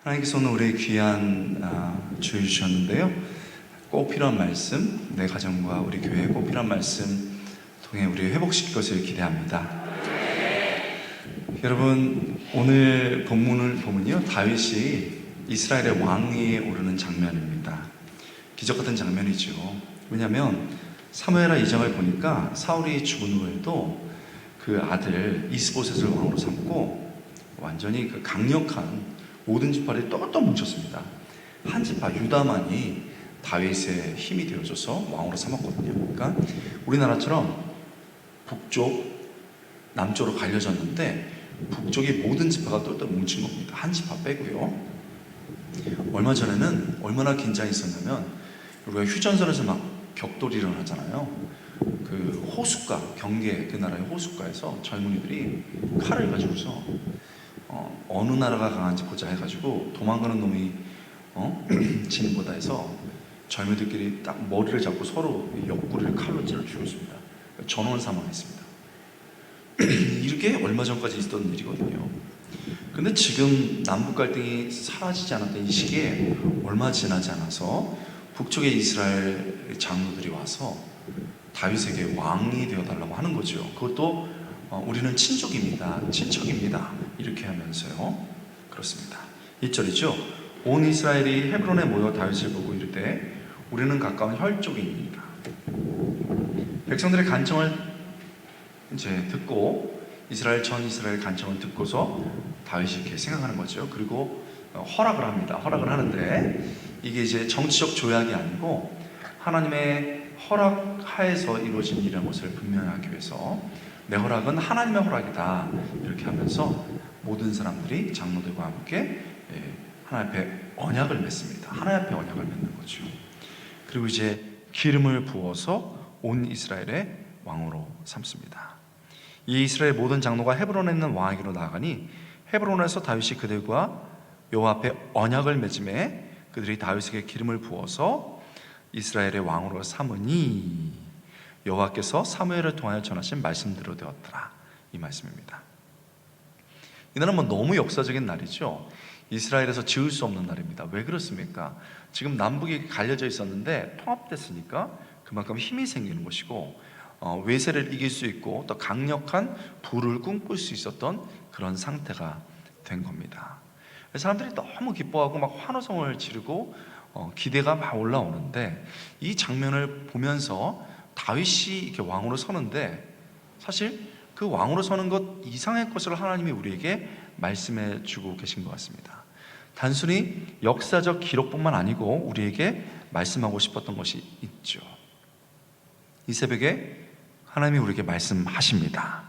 하나님께서 오늘 우리의 귀한 주일 주셨는데요. 꼭 필요한 말씀, 내 가정과 우리 교회에 꼭 필요한 말씀 통해 우리 회복시킬 것을 기대합니다. 여러분, 오늘 본문은요, 다윗이 이스라엘의 왕위에 오르는 장면입니다. 기적 같은 장면이죠. 왜냐하면 사무엘하 2장을 보니까 사울이 죽은 후에도 그 아들 이스보셋을 왕으로 삼고 완전히 그 강력한 모든 지파들이 똘똘 뭉쳤습니다. 한 지파 유다만이 다윗의 힘이 되어줘서 왕으로 삼았거든요. 그러니까 우리나라처럼 북쪽, 남쪽으로 갈려졌는데 북쪽의 모든 지파가 똘똘 뭉친 겁니다. 한 지파 빼고요. 얼마 전에는 얼마나 긴장이 있었냐면 우리가 휴전선에서 막 격돌이 일어나잖아요. 그 호숫가, 경계 그 나라의 호숫가에서 젊은이들이 칼을 가지고서 어느 나라가 강한지 보자 해가지고 도망가는 놈이 지는 거다 해서 젊은이들끼리 딱 머리를 잡고 서로 옆구리를 칼로 찔러 죽였습니다. 전원 사망했습니다. 이렇게 얼마 전까지 있었던 일이거든요. 근데 지금 남북 갈등이 사라지지 않았던 이 시기에 얼마 지나지 않아서 북쪽의 이스라엘 장로들이 와서 다윗에게 왕이 되어달라고 하는 거죠. 그것도 우리는 친족입니다, 친척입니다 이렇게 하면서요. 그렇습니다. 1절이죠. 온 이스라엘이 헤브론에 모여 다윗을 보고 이르되 우리는 가까운 혈족입니다. 백성들의 간청을 이제 듣고 전 이스라엘 간청을 듣고서 다윗이 이렇게 생각하는 거죠. 그리고 허락을 합니다. 허락을 하는데 이게 이제 정치적 조약이 아니고 하나님의 허락하에서 이루어진 일이라는 것을 분명하기 위해서 내 허락은 하나님의 허락이다 이렇게 하면서 모든 사람들이 장로들과 함께 하나님 앞에 언약을 맺습니다. 하나님 앞에 언약을 맺는 거죠. 그리고 이제 기름을 부어서 온 이스라엘의 왕으로 삼습니다. 이 이스라엘 모든 장로가 헤브론에 있는 왕에게로 나아가니 헤브론에서 다윗이 그들과 여호와 앞에 언약을 맺음에 그들이 다윗에게 기름을 부어서 이스라엘의 왕으로 삼으니 여호와께서 사무엘을 통하여 전하신 말씀대로 되었더라. 이 말씀입니다. 이날은 너무 역사적인 날이죠. 이스라엘에서 지을 수 없는 날입니다. 왜 그렇습니까? 지금 남북이 갈려져 있었는데 통합됐으니까 그만큼 힘이 생기는 것이고 외세를 이길 수 있고 또 강력한 부를 꿈꿀 수 있었던 그런 상태가 된 겁니다. 사람들이 너무 기뻐하고 막 환호성을 지르고 기대가 막 올라오는데 이 장면을 보면서 다윗이 이렇게 왕으로 서는데 사실 그 왕으로 서는 것 이상의 것을 하나님이 우리에게 말씀해 주고 계신 것 같습니다. 단순히 역사적 기록뿐만 아니고 우리에게 말씀하고 싶었던 것이 있죠. 이 새벽에 하나님이 우리에게 말씀하십니다.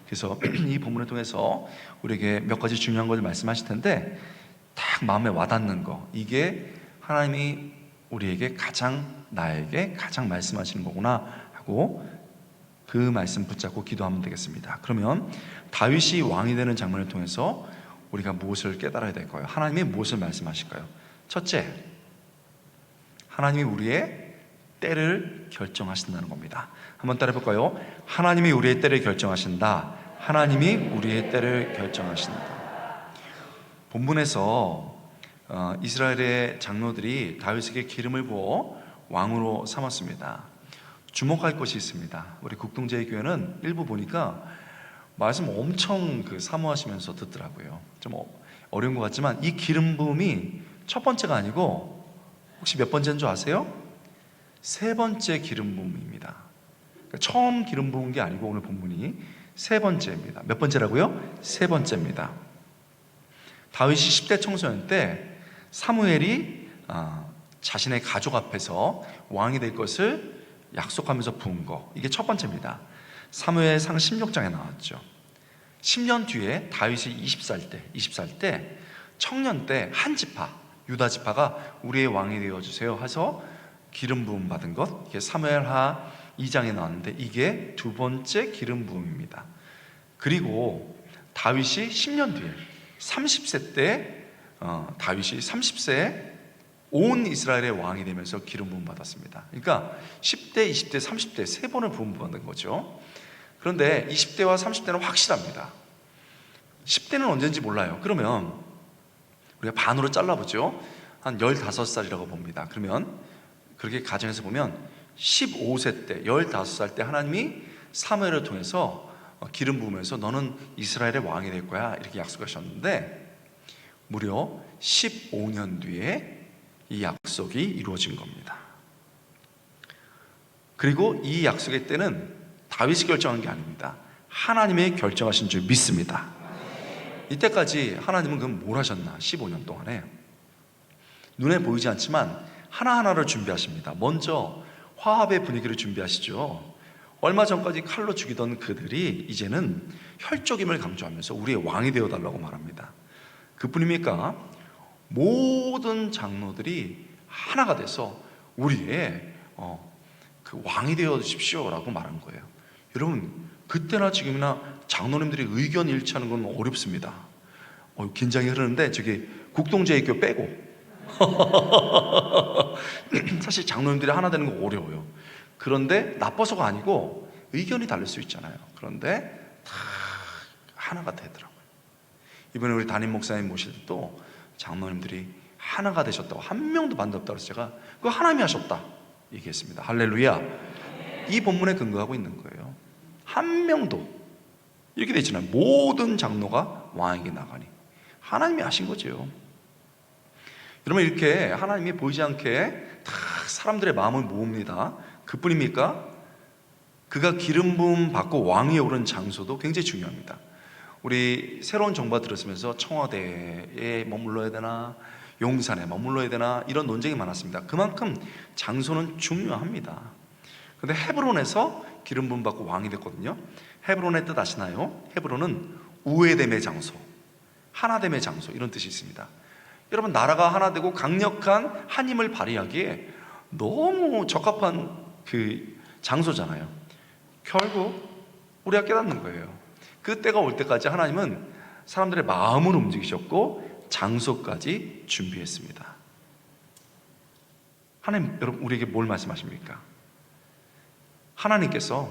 그래서 이 본문을 통해서 우리에게 몇 가지 중요한 것을 말씀하실 텐데 딱 마음에 와닿는 거, 이게 하나님이 우리에게 나에게 가장 말씀하시는 거구나 하고 그 말씀 붙잡고 기도하면 되겠습니다. 그러면 다윗이 왕이 되는 장면을 통해서 우리가 무엇을 깨달아야 될까요? 하나님이 무엇을 말씀하실까요? 첫째, 하나님이 우리의 때를 결정하신다는 겁니다. 한번 따라해 볼까요? 하나님이 우리의 때를 결정하신다. 하나님이 우리의 때를 결정하신다. 본문에서 이스라엘의 장로들이 다윗에게 기름을 부어 왕으로 삼았습니다. 주목할 것이 있습니다. 우리 국동제일교회는 일부 보니까 말씀 엄청 사모하시면서 듣더라고요. 좀 어려운 것 같지만 이 기름 부음이 첫 번째가 아니고 혹시 몇 번째인 줄 아세요? 세 번째 기름 부음입니다. 그러니까 처음 기름 부은 게 아니고 오늘 본문이 세 번째입니다. 몇 번째라고요? 세 번째입니다. 다윗이 10대 청소년 때 사무엘이 자신의 가족 앞에서 왕이 될 것을 약속하면서 부은 거, 이게 첫 번째입니다. 사무엘상 16장에 나왔죠. 10년 뒤에 다윗이 20살 때 청년 때 한 지파, 유다 지파가 우리의 왕이 되어주세요 해서 기름 부음 받은 것, 이게 사무엘하 2장에 나왔는데 이게 두 번째 기름 부음입니다. 그리고 다윗이 10년 뒤에 30세 때 다윗이 30세에 온 이스라엘의 왕이 되면서 기름 부음 받았습니다. 그러니까 10대, 20대, 30대 세 번을 부음 받는 거죠. 그런데 20대와 30대는 확실합니다. 10대는 언제인지 몰라요. 그러면 우리가 반으로 잘라보죠. 한 15살이라고 봅니다. 그러면 그렇게 가정에서 보면 15세 때, 15살 때 하나님이 사무엘을 통해서 기름 부으면서 너는 이스라엘의 왕이 될 거야 이렇게 약속하셨는데, 무려 15년 뒤에 이 약속이 이루어진 겁니다. 그리고 이 약속의 때는 다윗이 결정한 게 아닙니다. 하나님의 결정하신 줄 믿습니다. 이때까지 하나님은 그럼 뭘 하셨나? 15년 동안에 눈에 보이지 않지만 하나하나를 준비하십니다. 먼저 화합의 분위기를 준비하시죠. 얼마 전까지 칼로 죽이던 그들이 이제는 혈족임을 강조하면서 우리의 왕이 되어달라고 말합니다. 그뿐입니까? 모든 장로들이 하나가 돼서 우리의 그 왕이 되어 주십시오 라고 말한 거예요. 여러분, 그때나 지금이나 장로님들이 의견 일치하는 건 어렵습니다. 긴장이 흐르는데 저기 국동제일교 빼고 사실 장로님들이 하나 되는 거 어려워요. 그런데 나빠서가 아니고 의견이 다를 수 있잖아요. 그런데 다 하나가 되더라고요. 이번에 우리 담임 목사님 모실 때도 장로님들이 하나가 되셨다고, 한 명도 반대없다고 해서 제가 그거 하나님이 하셨다 얘기했습니다. 할렐루야. 이 본문에 근거하고 있는 거예요. 한 명도 이렇게 돼 있잖아요. 모든 장로가 왕에게 나가니 하나님이 하신 거죠. 여러분, 이렇게 하나님이 보이지 않게 다 사람들의 마음을 모읍니다. 그뿐입니까? 그가 기름 부음 받고 왕위에 오른 장소도 굉장히 중요합니다. 우리 새로운 정부가 들었으면서 청와대에 머물러야 되나, 용산에 머물러야 되나, 이런 논쟁이 많았습니다. 그만큼 장소는 중요합니다. 그런데 헤브론에서 기름 부음 받고 왕이 됐거든요. 헤브론의 뜻 아시나요? 헤브론은 우회됨의 장소, 하나됨의 장소, 이런 뜻이 있습니다. 여러분, 나라가 하나 되고 강력한 한 힘을 발휘하기에 너무 적합한 그 장소잖아요. 결국 우리가 깨닫는 거예요. 그 때가 올 때까지 하나님은 사람들의 마음을 움직이셨고 장소까지 준비했습니다. 하나님, 여러분, 우리에게 뭘 말씀하십니까? 하나님께서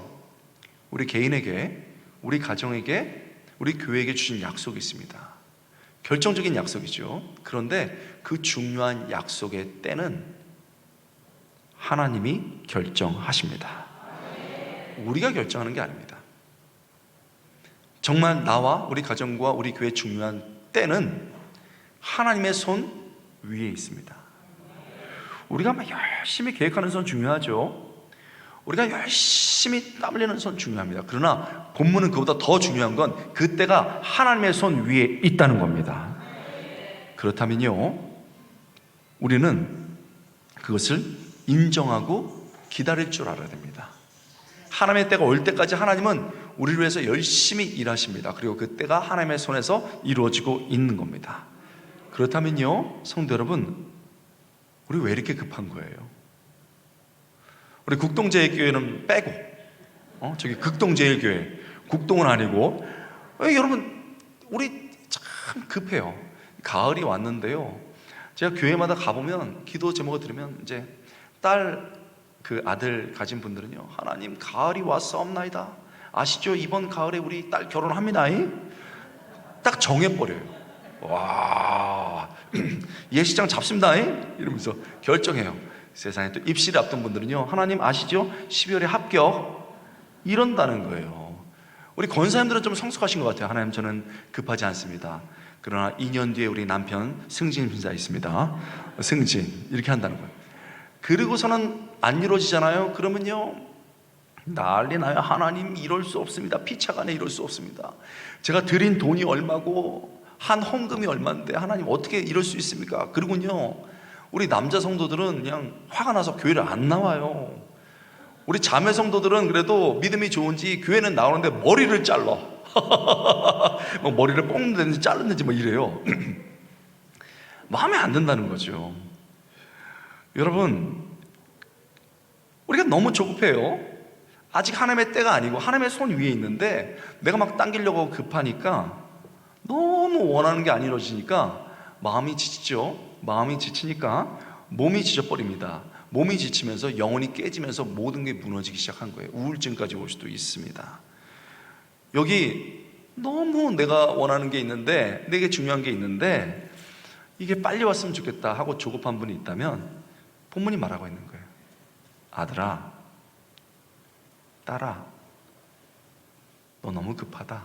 우리 개인에게, 우리 가정에게, 우리 교회에게 주신 약속이 있습니다. 결정적인 약속이죠. 그런데 그 중요한 약속의 때는 하나님이 결정하십니다. 우리가 결정하는 게 아닙니다. 정말 나와 우리 가정과 우리 교회의 중요한 때는 하나님의 손 위에 있습니다. 우리가 막 열심히 계획하는 손 중요하죠. 우리가 열심히 땀 흘리는 손 중요합니다. 그러나 본문은 그보다 더 중요한 건 그때가 하나님의 손 위에 있다는 겁니다. 그렇다면요, 우리는 그것을 인정하고 기다릴 줄 알아야 됩니다. 하나님의 때가 올 때까지 하나님은 우리를 위해서 열심히 일하십니다. 그리고 그 때가 하나님의 손에서 이루어지고 있는 겁니다. 그렇다면요, 성도 여러분, 우리 왜 이렇게 급한 거예요? 우리 국동제일교회는 빼고, 저기 극동제일교회, 국동은 아니고, 여러분, 우리 참 급해요. 가을이 왔는데요, 제가 교회마다 가보면 기도 제목을 들으면 이제 그 아들 가진 분들은요, 하나님 가을이 왔사옵나이다. 아시죠? 이번 가을에 우리 딸 결혼합니다. 딱 정해버려요. 와, 예식장 잡습니다. 이러면서 결정해요. 세상에 또 입시를 앞둔 분들은요, 하나님 아시죠? 12월에 합격, 이런다는 거예요. 우리 권사님들은 좀 성숙하신 것 같아요. 하나님, 저는 급하지 않습니다. 그러나 2년 뒤에 우리 남편 승진 심사 있습니다. 승진, 이렇게 한다는 거예요. 그리고서는 안 이루어지잖아요. 그러면요, 난리 나요. 하나님, 이럴 수 없습니다. 피차간에 이럴 수 없습니다. 제가 드린 돈이 얼마고 한 헌금이 얼마인데 하나님 어떻게 이럴 수 있습니까? 그리고요, 우리 남자 성도들은 그냥 화가 나서 교회를 안 나와요. 우리 자매 성도들은 그래도 믿음이 좋은지 교회는 나오는데 머리를 잘라. 뭐 머리를 뽑는다든지 자르는지 뭐 이래요. 마음에 안 든다는 거죠. 여러분, 우리가 너무 조급해요. 아직 하나님의 때가 아니고 하나님의 손 위에 있는데 내가 막 당기려고 급하니까, 너무 원하는 게 안 이루어지니까 마음이 지치죠. 마음이 지치니까 몸이 지쳐버립니다. 몸이 지치면서 영혼이 깨지면서 모든 게 무너지기 시작한 거예요. 우울증까지 올 수도 있습니다. 여기 너무 내가 원하는 게 있는데, 내게 중요한 게 있는데, 이게 빨리 왔으면 좋겠다 하고 조급한 분이 있다면 본문이 말하고 있는 거예요. 아들아, 딸아, 너 너무 급하다.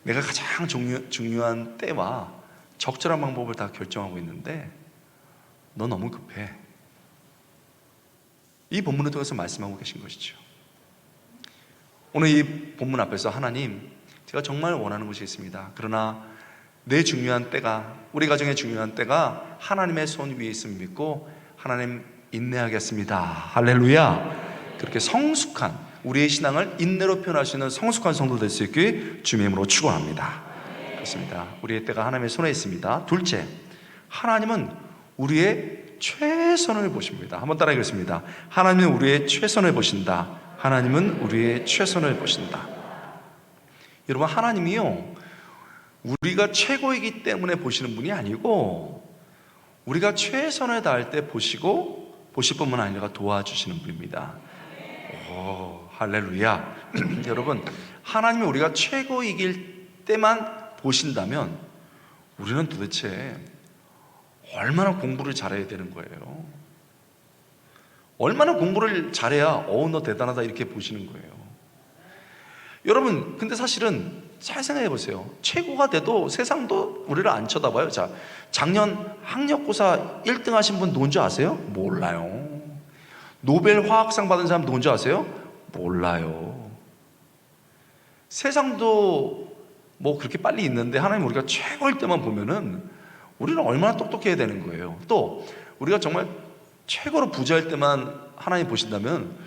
내가 가장 중요한 때와 적절한 방법을 다 결정하고 있는데 너 너무 급해. 이 본문을 통해서 말씀하고 계신 것이죠. 오늘 이 본문 앞에서 하나님, 제가 정말 원하는 것이 있습니다. 그러나 내 중요한 때가, 우리 가정의 중요한 때가 하나님의 손 위에 있음을 믿고 하나님 인내하겠습니다. 할렐루야. 그렇게 성숙한, 우리의 신앙을 인내로 표현할 수 있는 성숙한 성도 될 수 있길 주님의 이름으로 축원합니다. 그렇습니다. 우리의 때가 하나님의 손에 있습니다. 둘째, 하나님은 우리의 최선을 보십니다. 한번 따라하겠습니다. 하나님은 우리의 최선을 보신다. 하나님은 우리의 최선을 보신다. 여러분, 하나님이요, 우리가 최고이기 때문에 보시는 분이 아니고 우리가 최선을 다할 때 보시고 보실 뿐만 아니라 도와주시는 분입니다. 오, 할렐루야. 여러분, 하나님이 우리가 최고이길 때만 보신다면 우리는 도대체 얼마나 공부를 잘해야 되는 거예요? 얼마나 공부를 잘해야 너 대단하다 이렇게 보시는 거예요? 여러분, 근데 사실은 잘 생각해 보세요. 최고가 돼도 세상도 우리를 안 쳐다봐요. 자, 작년 학력고사 1등 하신 분 누군지 아세요? 몰라요. 노벨 화학상 받은 사람 누군지 아세요? 몰라요. 세상도 뭐 그렇게 빨리 있는데 하나님 우리가 최고일 때만 보면은 우리는 얼마나 똑똑해야 되는 거예요. 또 우리가 정말 최고로 부자일 때만 하나님 보신다면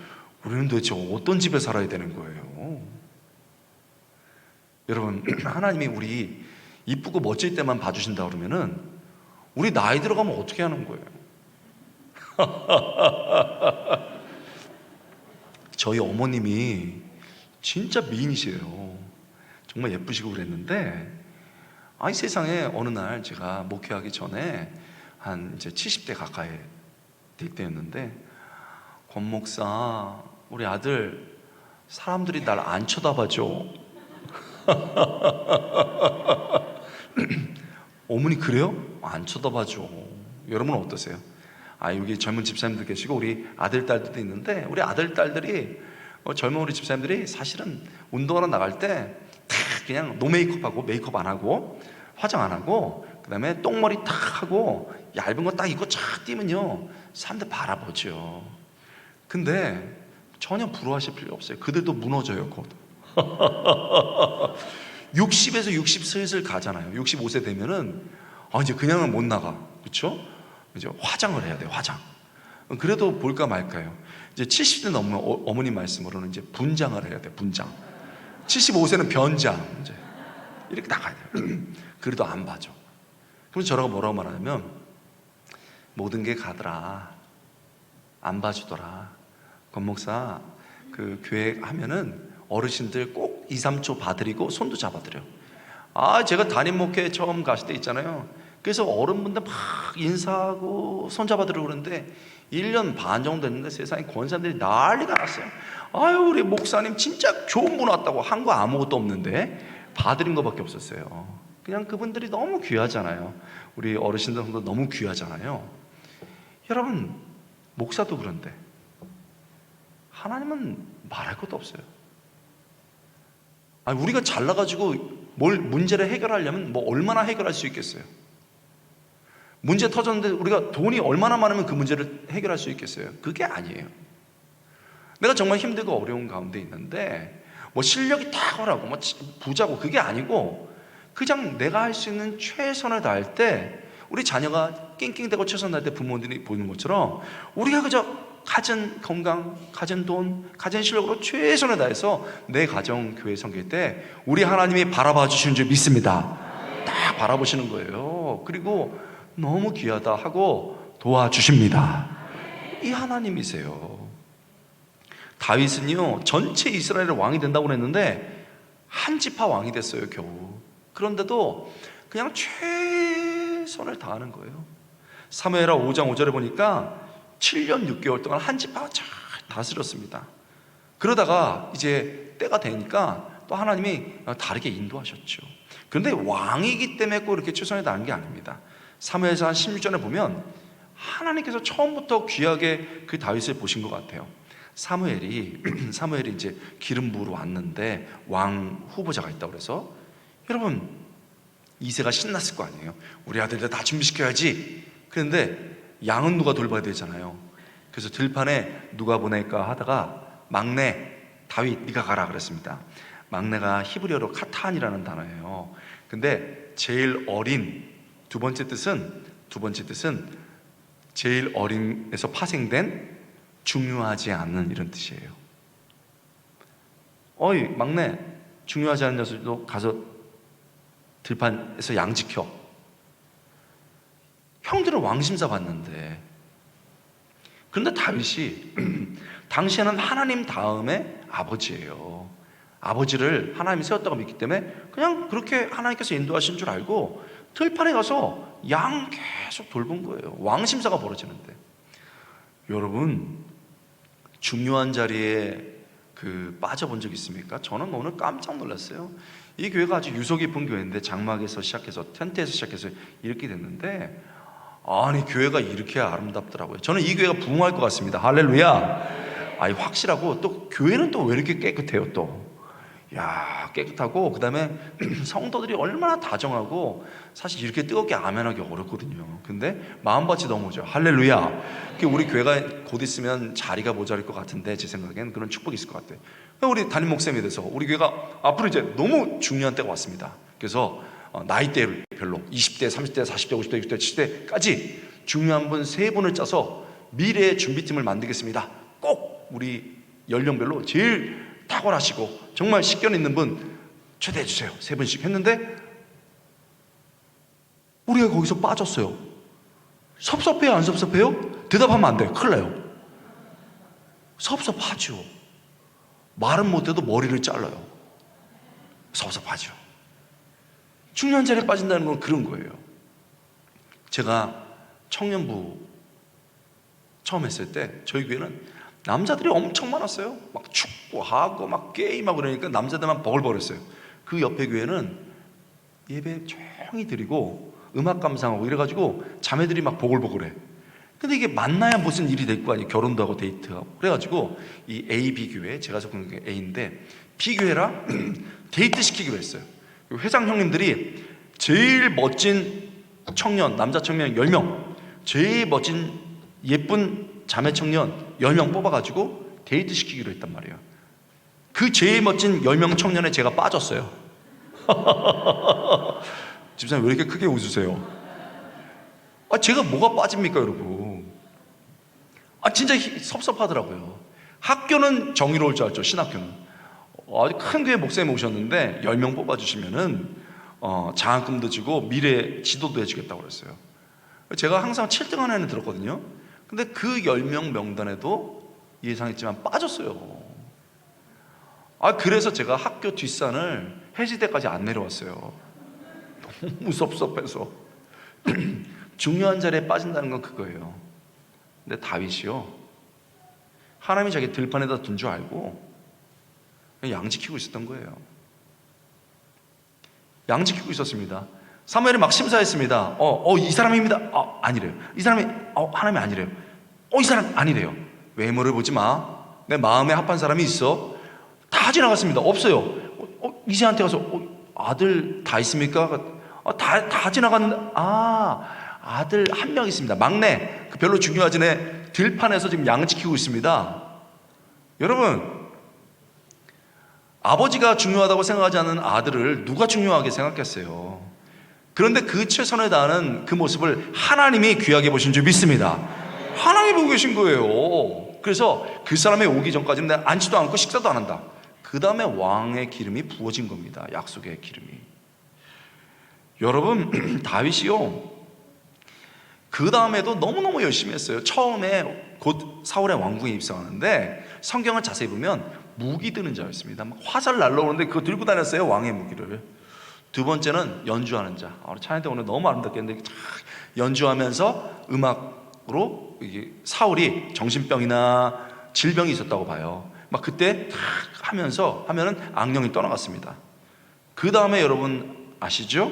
우리는 도대체 어떤 집에 살아야 되는 거예요? 여러분, 하나님이 우리 이쁘고 멋질 때만 봐주신다 그러면은 우리 나이 들어가면 어떻게 하는 거예요? 저희 어머님이 진짜 미인이세요. 정말 예쁘시고 그랬는데, 아이 세상에 어느 날 제가 목회하기 전에 한 이제 70대 가까이 될 때였는데, 권 목사, 우리 아들 사람들이 날 안 쳐다봐줘. 어머니 그래요? 안 쳐다봐줘. 여러분은 어떠세요? 여기 젊은 집사님들 계시고 우리 아들 딸들도 있는데, 우리 아들 딸들이 젊은 우리 집사님들이 사실은 운동하러 나갈 때 그냥 노 메이크업하고 메이크업 안 하고 화장 안 하고 그 다음에 똥머리 탁 하고 얇은 거 딱 입고 쫙 뛰면요 사람들 바라보죠. 근데 전혀 부러워하실 필요 없어요. 그들도 무너져요 곧. 60에서 60 슬슬 가잖아요. 65세 되면은 이제 그냥은 못 나가. 그렇죠? 이제 화장을 해야 돼요. 화장. 그래도 볼까 말까요. 이제 70대 넘으면 어머님 말씀으로는 이제 분장을 해야 돼요. 분장. 75세는 변장. 이제 이렇게 나가야 돼요. 그래도 안 봐줘. 그래서 저라고 뭐라고 말하냐면, 모든 게 가더라. 안 봐주더라. 권 목사 그 교회 하면은 어르신들 꼭 2, 3초 봐드리고 손도 잡아드려. 제가 담임 목회 처음 갔을 때 있잖아요. 그래서 어른분들 막 인사하고 손 잡아드리고 그러는데 1년 반 정도 됐는데 세상에 권사님들이 난리가 났어요. 우리 목사님 진짜 좋은 분 왔다고. 한 거 아무것도 없는데 봐드린 거밖에 없었어요. 그냥 그분들이 너무 귀하잖아요. 우리 어르신들도 너무 귀하잖아요. 여러분, 목사도 그런데 하나님은 말할 것도 없어요. 우리가 잘나가지고 뭘 문제를 해결하려면 뭐 얼마나 해결할 수 있겠어요? 문제 터졌는데 우리가 돈이 얼마나 많으면 그 문제를 해결할 수 있겠어요? 그게 아니에요. 내가 정말 힘들고 어려운 가운데 있는데 뭐 실력이 탁월하고 뭐 부자고 그게 아니고 그냥 내가 할 수 있는 최선을 다할 때, 우리 자녀가 낑낑대고 최선을 다할 때 부모들이 보는 것처럼 우리가 그저 가진 건강, 가진 돈, 가진 실력으로 최선을 다해서 내 가정, 교회 섬길 때 우리 하나님이 바라봐 주시는 줄 믿습니다. 딱 바라보시는 거예요. 그리고 너무 귀하다 하고 도와주십니다. 이 하나님이세요. 다윗은요 전체 이스라엘의 왕이 된다고 했는데 한 지파 왕이 됐어요 겨우. 그런데도 그냥 최선을 다하는 거예요. 사무엘하 5장 5절에 보니까 7년 6개월 동안 한 지파 잘 다스렸습니다. 그러다가 이제 때가 되니까 또 하나님이 다르게 인도하셨죠. 그런데 왕이기 때문에 꼭 이렇게 최선을 다하는 게 아닙니다. 사무엘상 16절에 보면 하나님께서 처음부터 귀하게 그 다윗을 보신 것 같아요. 사무엘이 이제 기름 부으러 왔는데 왕 후보자가 있다고 그래서, 여러분 이새가 신났을 거 아니에요. 우리 아들들 다 준비시켜야지. 그런데 양은 누가 돌봐야 되잖아요. 그래서 들판에 누가 보낼까 하다가 막내 다윗 네가 가라 그랬습니다. 막내가 히브리어로 카탄이라는 단어예요. 근데 제일 어린, 두 번째 뜻은 제일 어린에서 파생된 중요하지 않은, 이런 뜻이에요. 어이 막내, 중요하지 않은 녀석도 가서 들판에서 양 지켜. 형들은 왕심사 받는데. 그런데 다윗이 당시에는 하나님 다음에 아버지예요. 아버지를 하나님이 세웠다고 믿기 때문에 그냥 그렇게 하나님께서 인도하신 줄 알고 들판에 가서 양 계속 돌본 거예요. 왕심사가 벌어지는데. 여러분, 중요한 자리에 빠져본 적 있습니까? 저는 오늘 깜짝 놀랐어요. 이 교회가 아주 유서 깊은 교회인데, 장막에서 시작해서 텐트에서 시작해서 이렇게 됐는데, 아니 교회가 이렇게 아름답더라고요. 저는 이 교회가 부흥할 것 같습니다. 할렐루야. 아니 확실하고, 또 교회는 또 왜 이렇게 깨끗해요? 또 야, 깨끗하고, 그 다음에 성도들이 얼마나 다정하고, 사실 이렇게 뜨겁게 아멘하기 어렵거든요. 근데 마음밭이 너무 좋아요. 할렐루야. 우리 교회가 곧 있으면 자리가 모자랄 것 같은데, 제 생각엔 그런 축복이 있을 것 같아요. 우리 담임 목사님에 대해서 우리 교회가 앞으로 이제 너무 중요한 때가 왔습니다. 그래서 나이대별로 20대, 30대, 40대, 50대, 60대, 70대까지 중요한 분 3분을 짜서 미래의 준비팀을 만들겠습니다. 꼭 우리 연령별로 제일 탁월하시고 정말 식견 있는 분 초대해 주세요. 3분씩 했는데 우리가 거기서 빠졌어요. 섭섭해요? 안 섭섭해요? 대답하면 안 돼요. 큰일 나요. 섭섭하죠. 말은 못해도 머리를 잘라요. 섭섭하죠. 중요한 자리에 빠진다는 건 그런 거예요. 제가 청년부 처음 했을 때 저희 교회는 남자들이 엄청 많았어요. 막 축구하고 막 게임하고 그러니까 남자들만 버글버글했어요. 그 옆에 교회는 예배 조용히 드리고 음악 감상하고 이래가지고 자매들이 막 보글보글해. 근데 이게 만나야 무슨 일이 될 거 아니에요. 결혼도 하고 데이트하고. 그래가지고 이 A, B 교회, 제가 속한 게 A인데 B 교회랑 데이트 시키기로 했어요. 회장 형님들이 제일 멋진 청년, 남자 청년 10명, 제일 멋진 예쁜 자매 청년 10명 뽑아가지고 데이트 시키기로 했단 말이에요. 그 제일 멋진 10명 청년에 제가 빠졌어요. 집사님 왜 이렇게 크게 웃으세요? 제가 뭐가 빠집니까 여러분? 진짜 섭섭하더라고요. 학교는 정의로울 줄 알죠. 신학교는 아주 큰 교회 목사님 오셨는데 10명 뽑아주시면은 장학금도 주고 미래 지도도 해주겠다고 그랬어요. 제가 항상 7등 안에는 들었거든요. 근데 그 10명 명단에도 예상했지만 빠졌어요. 그래서 제가 학교 뒷산을 해지대까지 안 내려왔어요. 너무 섭섭해서. 중요한 자리에 빠진다는 건 그거예요. 근데 다윗이요, 하나님이 자기 들판에다 둔 줄 알고 양 지키고 있었던 거예요. 양 지키고 있었습니다. 사무엘이 막 심사했습니다. 이 사람입니다. 아니래요. 이 사람이 하나님이 아니래요. 이 사람 아니래요. 외모를 보지 마. 내 마음에 합한 사람이 있어. 다 지나갔습니다. 없어요. 이제한테 가서 아들 다 있습니까? 다 지나갔는데 아들 한 명 있습니다. 막내. 별로 중요하지 않네. 들판에서 지금 양 지키고 있습니다. 여러분, 아버지가 중요하다고 생각하지 않는 아들을 누가 중요하게 생각했어요? 그런데 그 최선을 다하는 그 모습을 하나님이 귀하게 보신 줄 믿습니다. 하나님이 보고 계신 거예요. 그래서 그 사람이 오기 전까지는 내가 앉지도 않고 식사도 안 한다. 그 다음에 왕의 기름이 부어진 겁니다. 약속의 기름이. 여러분, 다윗이요, 그 다음에도 너무너무 열심히 했어요. 처음에 곧 사울의 왕궁에 입성하는데 성경을 자세히 보면 무기 드는 자였습니다. 막 화살 날라오는데 그거 들고 다녔어요. 왕의 무기를. 두 번째는 연주하는 자. 찬양 때 오늘 너무 아름답게 했는데 연주하면서 음악으로 이게 사울이 정신병이나 질병이 있었다고 봐요. 막 그때 탁 하면은 악령이 떠나갔습니다. 그 다음에 여러분 아시죠?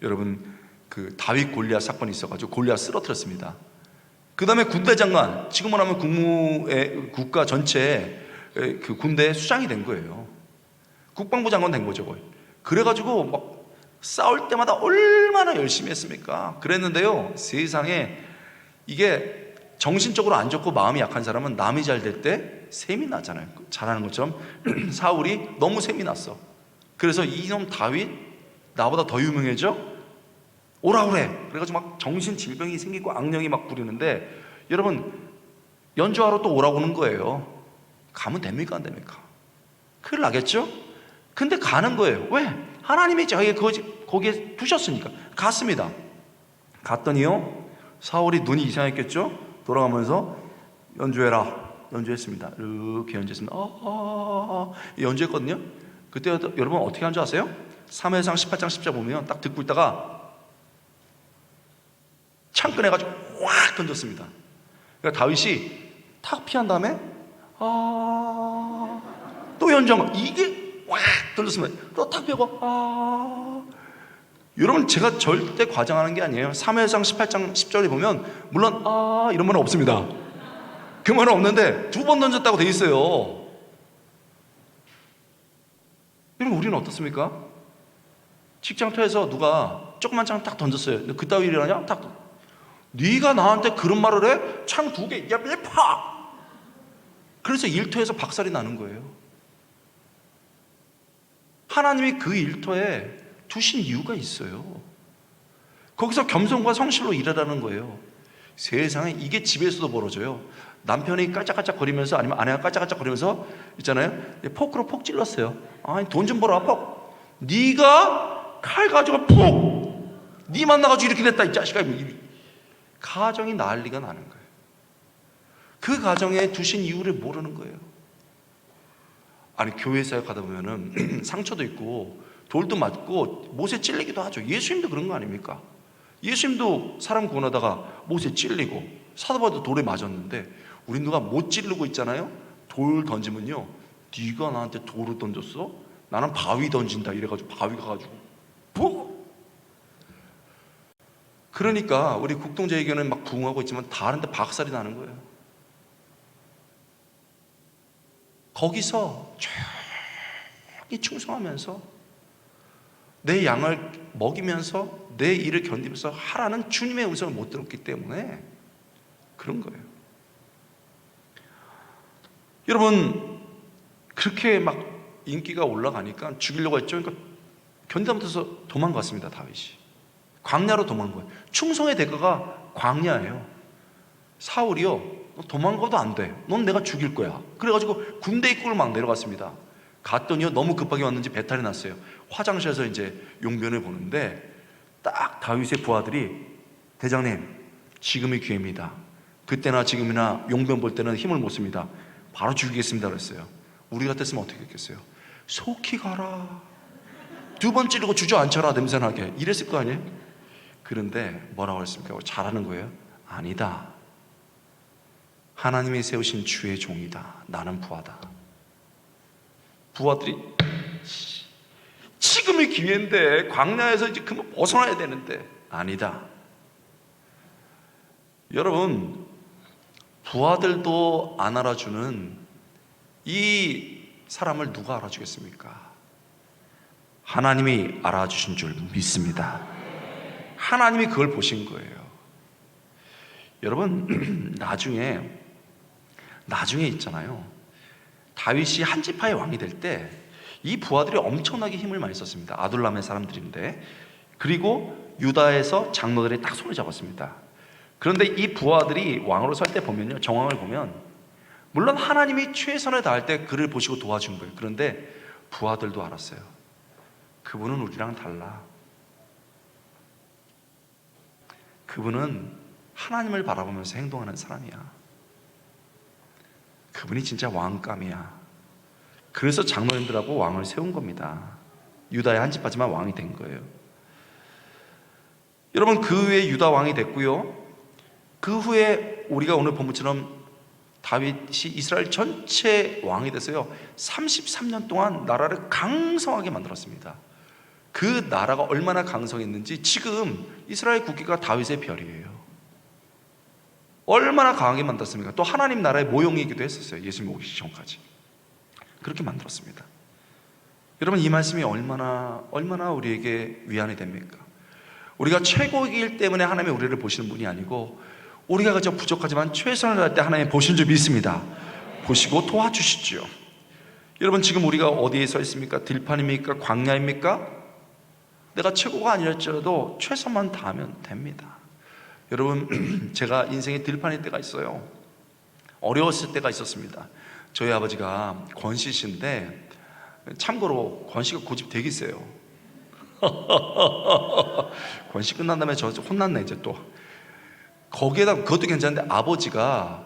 여러분, 그 다윗 골리앗 사건이 있어가지고 골리앗 쓰러뜨렸습니다. 그 다음에 군대 장관, 지금은 하면 국가 전체에 그 군대 수장이 된 거예요. 국방부 장관 된 거죠, 거의. 그래가지고 막 싸울 때마다 얼마나 열심히 했습니까? 그랬는데요, 세상에 이게 정신적으로 안 좋고 마음이 약한 사람은 남이 잘 될 때 셈이 나잖아요. 잘하는 것처럼 사울이 너무 셈이 났어. 그래서 이놈 다윗 나보다 더 유명해져? 오라 그래. 그래가지고 막 정신질병이 생기고 악령이 막 부리는데, 여러분 연주하러 또 오라고 하는 거예요. 가면 됩니까 안 됩니까? 큰일 나겠죠? 근데 가는 거예요. 왜? 하나님이 자기 거기에 두셨으니까. 갔습니다. 갔더니요, 사울이 눈이 이상했겠죠? 돌아가면서 연주해라. 연주했습니다. 이렇게 연주했습니다. 연주했거든요. 그때 여러분 어떻게 한 줄 아세요? 3회상 18장 10절 보면 딱 듣고 있다가 창 꺼내가지고 확 던졌습니다. 그러니까 다윗이 탁 피한 다음에 또 연주한 거, 이게 확 던졌습니다. 또 탁 펴고 여러분, 제가 절대 과장하는 게 아니에요. 3회상 18장 10절에 보면 물론 이런 말은 없습니다. 그 말은 없는데 2번 던졌다고 돼 있어요. 여러분, 우리는 어떻습니까? 직장터에서 누가 조그만 창 딱 던졌어요. 근데 그따위 일하냐? 딱. 네가 나한테 그런 말을 해? 창 2개, 야, 파! 그래서 일터에서 박살이 나는 거예요. 하나님이 그 일터에 두신 이유가 있어요. 거기서 겸손과 성실로 일하라는 거예요. 세상에 이게 집에서도 벌어져요. 남편이 깔짝깔짝 거리면서, 아니면 아내가 깔짝깔짝 거리면서 있잖아요. 포크로 폭 찔렀어요. 돈 좀 벌어, 폭. 네가 칼 가지고 폭! 네 만나가지고 이렇게 됐다, 이 자식아. 가정이 난리가 나는 거예요. 그 가정에 두신 이유를 모르는 거예요. 아니, 교회 사역하다 보면은 상처도 있고 돌도 맞고 못에 찔리기도 하죠. 예수님도 그런 거 아닙니까? 예수님도 사람 구원하다가 못에 찔리고 사도 바울도 돌에 맞았는데, 우리 누가 못 찌르고 있잖아요. 돌 던지면요, 네가 나한테 돌을 던졌어? 나는 바위 던진다 이래가지고 바위 가가지고 푹. 그러니까 우리 국동제일교회는 막 부흥하고 있지만 다른 데 박살이 나는 거예요. 거기서 조용히 충성하면서 내 양을 먹이면서 내 일을 견디면서 하라는 주님의 음성을 못 들었기 때문에 그런 거예요. 여러분, 그렇게 막 인기가 올라가니까 죽이려고 했죠. 그러니까 견디다 못해서 도망갔습니다. 다윗이 광야로 도망간 거예요. 충성의 대가가 광야예요. 사울이요, 너 도망가도 안 돼. 넌 내가 죽일 거야. 그래가지고 군대 입구를 막 내려갔습니다. 갔더니요, 너무 급하게 왔는지 배탈이 났어요. 화장실에서 이제 용변을 보는데 딱 다윗의 부하들이, 대장님 지금이 기회입니다. 그때나 지금이나 용변 볼 때는 힘을 못 씁니다. 바로 죽이겠습니다 그랬어요. 우리 같았으면 어떻게 했겠어요? 속히 가라, 2번 찌르고 주저앉혀라, 냄새나게, 이랬을 거 아니에요? 그런데 뭐라고 했습니까? 잘하는 거예요? 아니다, 하나님이 세우신 주의 종이다. 나는 부하다. 부하들이 지금이 기회인데, 광야에서 이제 그만 벗어나야 되는데, 아니다. 여러분, 부하들도 안 알아주는 이 사람을 누가 알아주겠습니까? 하나님이 알아주신 줄 믿습니다. 하나님이 그걸 보신 거예요. 여러분, 나중에 있잖아요, 다윗이 한 지파의 왕이 될 때 이 부하들이 엄청나게 힘을 많이 썼습니다. 아둘람의 사람들인데, 그리고 유다에서 장로들이 딱 손을 잡았습니다. 그런데 이 부하들이 왕으로 설 때 보면요, 정황을 보면 물론 하나님이 최선을 다할 때 그를 보시고 도와준 거예요. 그런데 부하들도 알았어요. 그분은 우리랑 달라. 그분은 하나님을 바라보면서 행동하는 사람이야. 그분이 진짜 왕감이야. 그래서 장로님들하고 왕을 세운 겁니다. 유다의 한 집하지만 왕이 된 거예요. 여러분, 그 후에 유다 왕이 됐고요, 그 후에 우리가 오늘 본문처럼 다윗이 이스라엘 전체 왕이 돼서요 33년 동안 나라를 강성하게 만들었습니다. 그 나라가 얼마나 강성했는지 지금 이스라엘 국기가 다윗의 별이에요. 얼마나 강하게 만들었습니까? 또 하나님 나라의 모형이기도 했었어요. 예수님 오기 전까지 그렇게 만들었습니다. 여러분, 이 말씀이 얼마나 우리에게 위안이 됩니까? 우리가 최고이기 때문에 하나님이 우리를 보시는 분이 아니고 우리가 그저 부족하지만 최선을 다할 때 하나님 보시는 줄 믿습니다. 보시고 도와주시죠. 여러분, 지금 우리가 어디에 서 있습니까? 들판입니까? 광야입니까? 내가 최고가 아니랄지라도 최선만 다하면 됩니다. 여러분, 제가 인생의 들판일 때가 있어요. 어려웠을 때가 있었습니다. 저희 아버지가 권씨신데, 참고로 권씨가 고집 되게 세요. 권씨 끝난 다음에 저 혼났네 이제 또. 거기에다 그것도 괜찮은데 아버지가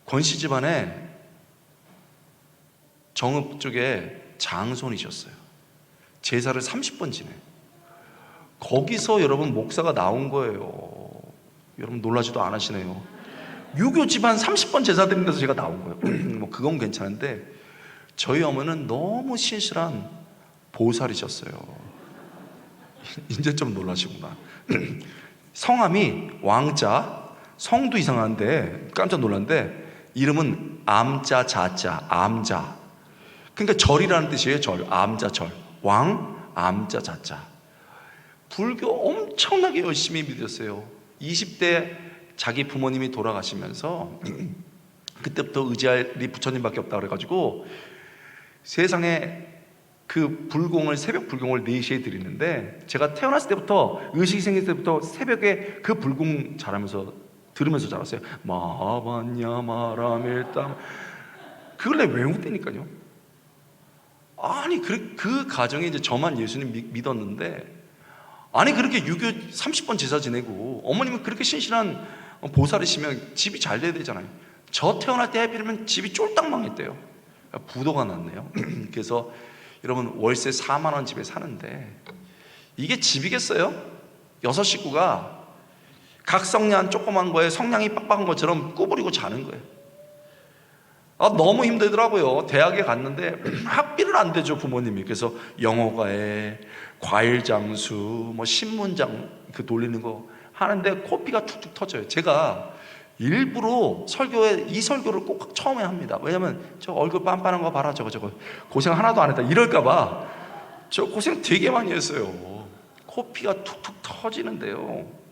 권씨 집안에 정읍 쪽에 장손이셨어요. 제사를 30번 지내. 거기서 여러분 목사가 나온 거예요. 여러분 놀라지도 않으시네요. 유교 집안 30번 제사 드린 데서 제가 나온 거예요. 뭐 그건 괜찮은데 저희 어머니는 너무 신실한 보살이셨어요. 이제 좀 놀라시구나. 성함이 왕자, 성도 이상한데 깜짝 놀랐는데 이름은 암자 자자, 암자. 그러니까 절이라는 뜻이에요. 절, 암자 절. 왕, 암자 자자. 불교 엄청나게 열심히 믿었어요. 20대 자기 부모님이 돌아가시면서 그때부터 의지할 부처님밖에 없다 그래가지고 세상에 그 불공을, 새벽 불공을 4시에 드리는데 제가 태어났을 때부터, 의식이 생길 때부터 새벽에 그 불공 잘하면서 들으면서 자랐어요. 마하반야 마라밀담. 그걸 내가 외웠다니까요. 아니 그 가정에 이제 저만 예수님 믿었는데, 아니 그렇게 유교 30번 제사 지내고 어머님은 그렇게 신실한 보살이시면 집이 잘 돼야 되잖아요. 저 태어날 때 하필이면 집이 쫄딱 망했대요. 부도가 났네요. 그래서 여러분, 월세 4만 원 집에 사는데 이게 집이겠어요? 6식구가 각 성냥 조그만 거에 성냥이 빡빡한 것처럼 구부리고 자는 거예요. 너무 힘들더라고요. 대학에 갔는데 학비를 안 대죠, 부모님이. 그래서 영어과에 과일 장수, 뭐 신문장 그 돌리는 거 하는데 코피가 툭툭 터져요. 제가 일부러 이 설교를 꼭 처음에 합니다. 왜냐면 저 얼굴 빤빤한 거 봐라, 저거 고생 하나도 안 했다 이럴까봐. 저 고생 되게 많이 했어요. 코피가 툭툭 터지는데요.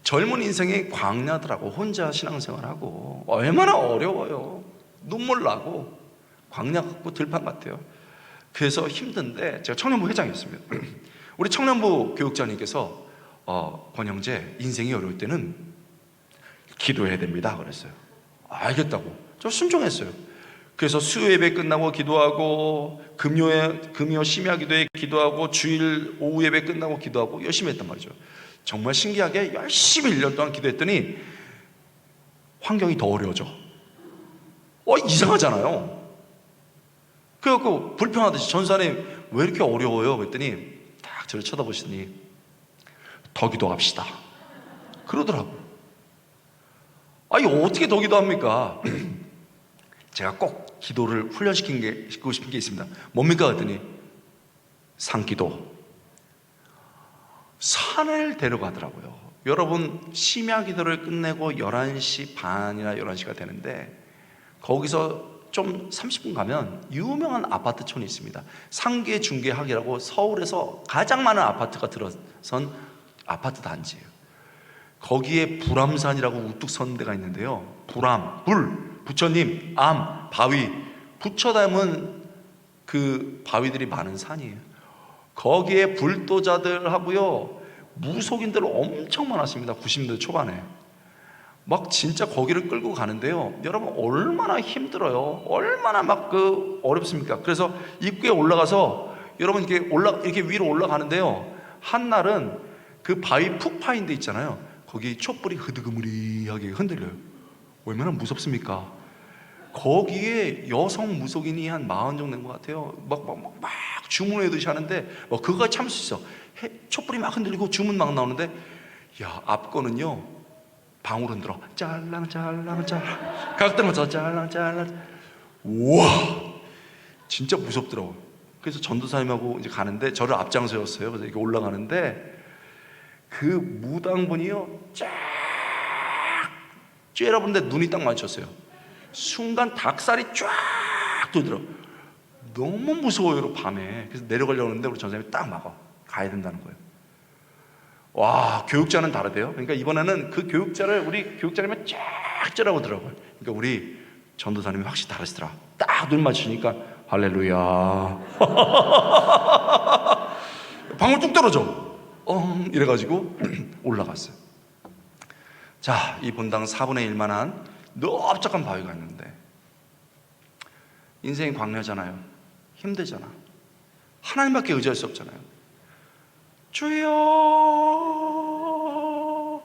젊은 인생이 광야더라고. 혼자 신앙생활하고 얼마나 어려워요. 눈물 나고 광야 같고 들판 같아요. 그래서 힘든데 제가 청년부 회장이었습니다. 우리 청년부 교육자님께서 권영재, 인생이 어려울 때는 기도해야 됩니다 그랬어요. 알겠다고 저 순종했어요. 그래서 수요 예배 끝나고 기도하고, 금요 심야 기도에 기도하고, 주일 오후 예배 끝나고 기도하고 열심히 했단 말이죠. 정말 신기하게 열심히 1년 동안 기도했더니 환경이 더 어려워져. 이상하잖아요. 그래갖고 불평하듯이 전사님 왜 이렇게 어려워요? 그랬더니 딱 저를 쳐다보시더니 더 기도합시다 그러더라고요. 어떻게 더 기도합니까? 제가 꼭 기도를 훈련시키고 싶은 게 있습니다. 뭡니까? 그랬더니 산기도. 산을 데려가더라고요. 여러분, 심야 기도를 끝내고 11시 반이나 11시가 되는데 거기서 좀 30분 가면 유명한 아파트촌이 있습니다. 상계 중계학이라고 서울에서 가장 많은 아파트가 들어선 아파트 단지예요. 거기에 불암산이라고 우뚝 선 데가 있는데요. 불암, 불, 부처님, 암, 바위, 부처 닮은 그 바위들이 많은 산이에요. 거기에 불도자들하고요, 무속인들 엄청 많았습니다. 90년대 초반에 막 진짜 거기를 끌고 가는데요, 여러분 얼마나 힘들어요. 얼마나 막 어렵습니까? 그래서 입구에 올라가서 여러분 이렇게 위로 올라가는데요, 한날은 그 바위 푹 파인 데 있잖아요. 거기 촛불이 흐드그무리하게 흔들려요. 얼마나 무섭습니까? 거기에 여성 무속인이 한 40 정도 된 것 같아요. 막 주문하듯이 하는데 그거가 참을 수 있어. 촛불이 막 흔들리고 주문 막 나오는데, 앞 거는요 방울 흔들어. 짤랑 가격 들면서 짤랑. 우와, 진짜 무섭더라고요. 그래서 전도사님하고 이제 가는데 저를 앞장서였어요. 그래서 이렇게 올라가는데 그 무당분이요 쫙 째려보는데 눈이 딱 마주쳤어요. 순간 닭살이 쫙 돋더라고요. 너무 무서워요 밤에. 그래서 내려가려고 하는데 우리 전사님이 딱 막아. 가야 된다는 거예요. 와, 교육자는 다르대요. 그러니까 이번에는 그 교육자를 우리 교육자님이 쫙 째려보더라고요. 그러니까 우리 전도사님이 확실히 다르시더라. 딱 눈 맞추니까 할렐루야. 방울 뚝 떨어져. 이래가지고 올라갔어요. 자, 이 본당 4분의 1만한 넓적한 바위가 있는데 인생이 광야잖아요. 힘들잖아. 하나님밖에 의지할 수 없잖아요. 주여.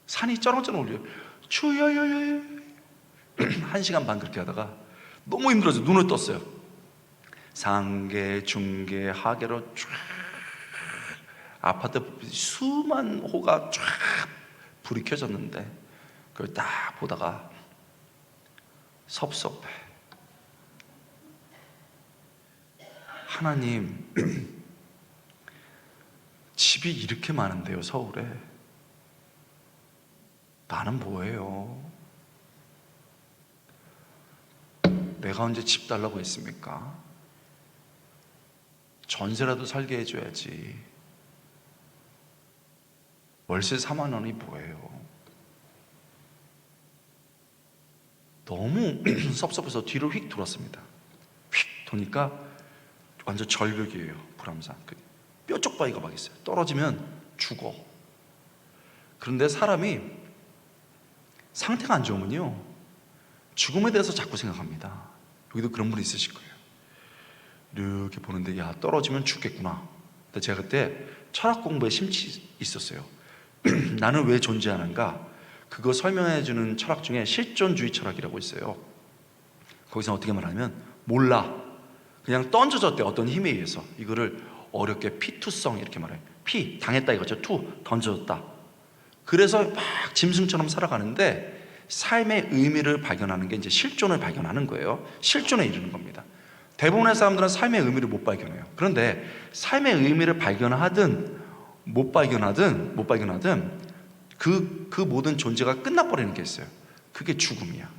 산이 쩌렁쩌렁 울려요. 주여여여. 1시간 반 그렇게 하다가 너무 힘들어서 눈을 떴어요. 상계, 중계, 하계로 쫙 아파트 수만 호가 쫙 불이 켜졌는데 그걸 딱 보다가 섭섭해. 하나님, 집이 이렇게 많은데요, 서울에. 나는 뭐예요? 내가 언제 집 달라고 했습니까? 전세라도 살게 해줘야지. 월세 4만 원이 뭐예요? 너무 섭섭해서 뒤로 휙 돌았습니다. 휙 도니까 완전 절벽이에요. 불암산. 뾰족 바위가 막 있어요. 떨어지면 죽어. 그런데 사람이 상태가 안 좋으면요 죽음에 대해서 자꾸 생각합니다. 여기도 그런 분이 있으실 거예요. 이렇게 보는데 야, 떨어지면 죽겠구나. 근데 제가 그때 철학 공부에 심취 있었어요. 나는 왜 존재하는가? 그거 설명해주는 철학 중에 실존주의 철학이라고 있어요. 거기서 어떻게 말하면 몰라, 그냥 던져졌대. 어떤 힘에 의해서. 이거를 어렵게 피투성 이렇게 말해요. 피, 당했다 이거죠. 투, 던져졌다. 그래서 막 짐승처럼 살아가는데 삶의 의미를 발견하는 게 이제 실존을 발견하는 거예요. 실존에 이르는 겁니다. 대부분의 사람들은 삶의 의미를 못 발견해요. 그런데 삶의 의미를 발견하든 못 발견하든 그 모든 존재가 끝나버리는 게 있어요. 그게 죽음이야.